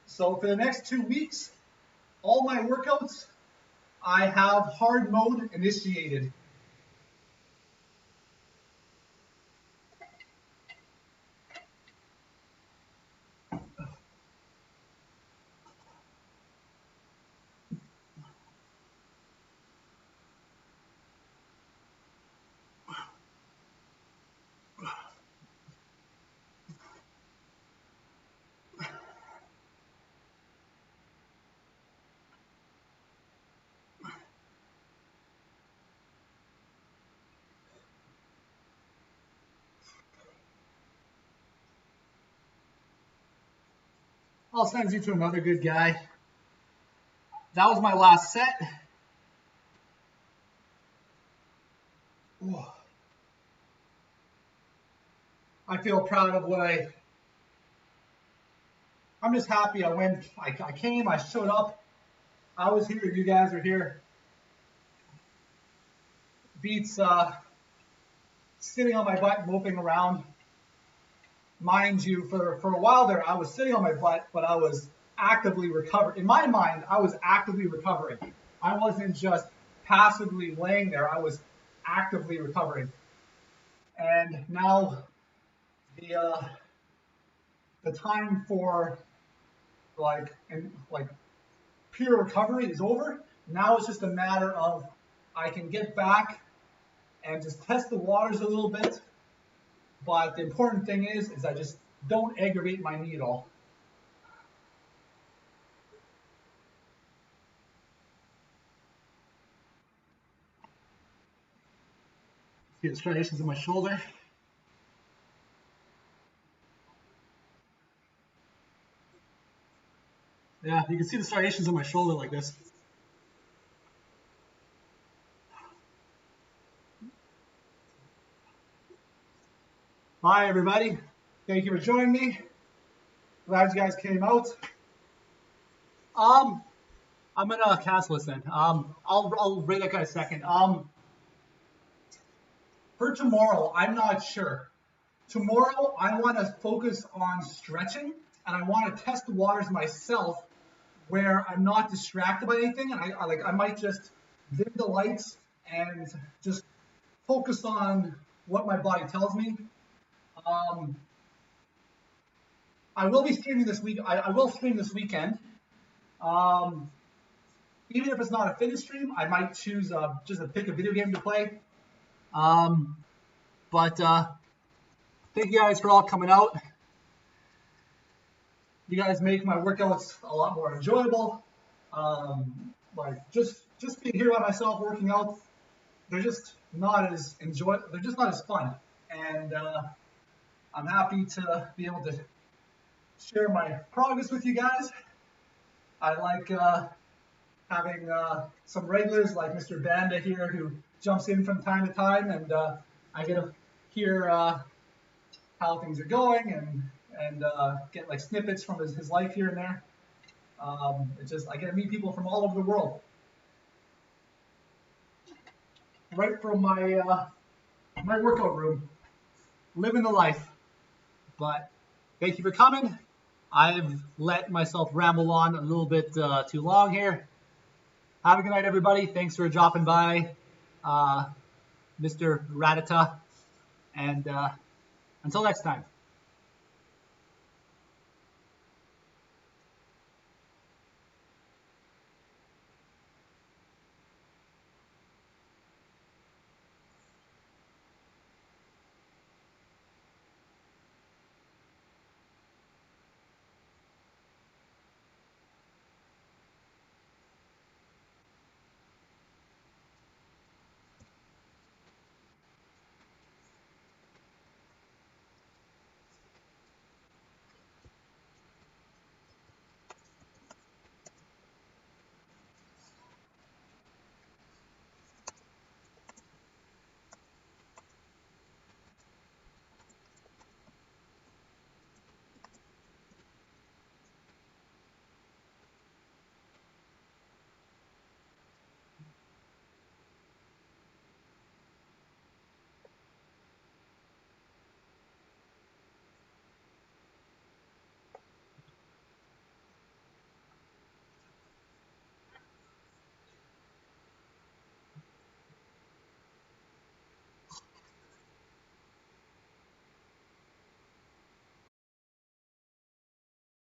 So for the next 2 weeks, all my workouts, I have hard mode initiated. I'll send you to another good guy. That was my last set. Oh, I feel proud of I'm just happy I went, I came, I showed up. I was here, you guys are here. Beats sitting on my butt, moping around. Mind you, for a while there, I was sitting on my butt, but I was actively recovering. In my mind, I was actively recovering. I wasn't just passively laying there. I was actively recovering. And now the the time for like pure recovery is over. Now it's just a matter of I can get back and just test the waters a little bit. But the important thing is I just don't aggravate my knee at all. See the striations in my shoulder. Yeah, you can see the striations in my shoulder like this. Hi, everybody. Thank you for joining me. Glad you guys came out. I'm gonna cancel this then. I'll rate that guy a second. For tomorrow, I'm not sure. Tomorrow, I want to focus on stretching, and I want to test the waters myself, where I'm not distracted by anything, and I might just dim the lights and just focus on what my body tells me. I will be streaming this week. I will stream this weekend. Even if it's not a fitness stream, I might choose just to pick a video game to play. But thank you guys for all coming out. You guys make my workouts a lot more enjoyable. Like just being here by myself working out, they're just not as they're just not as fun. And I'm happy to be able to share my progress with you guys. I like having some regulars like Mr. Banda here who jumps in from time to time, and I get to hear how things are going and get like snippets from his life here and there. I get to meet people from all over the world, right from my my workout room, living the life. But thank you for coming. I've let myself ramble on a little bit too long here. Have a good night, everybody. Thanks for dropping by, Mr. Ratata. And until next time.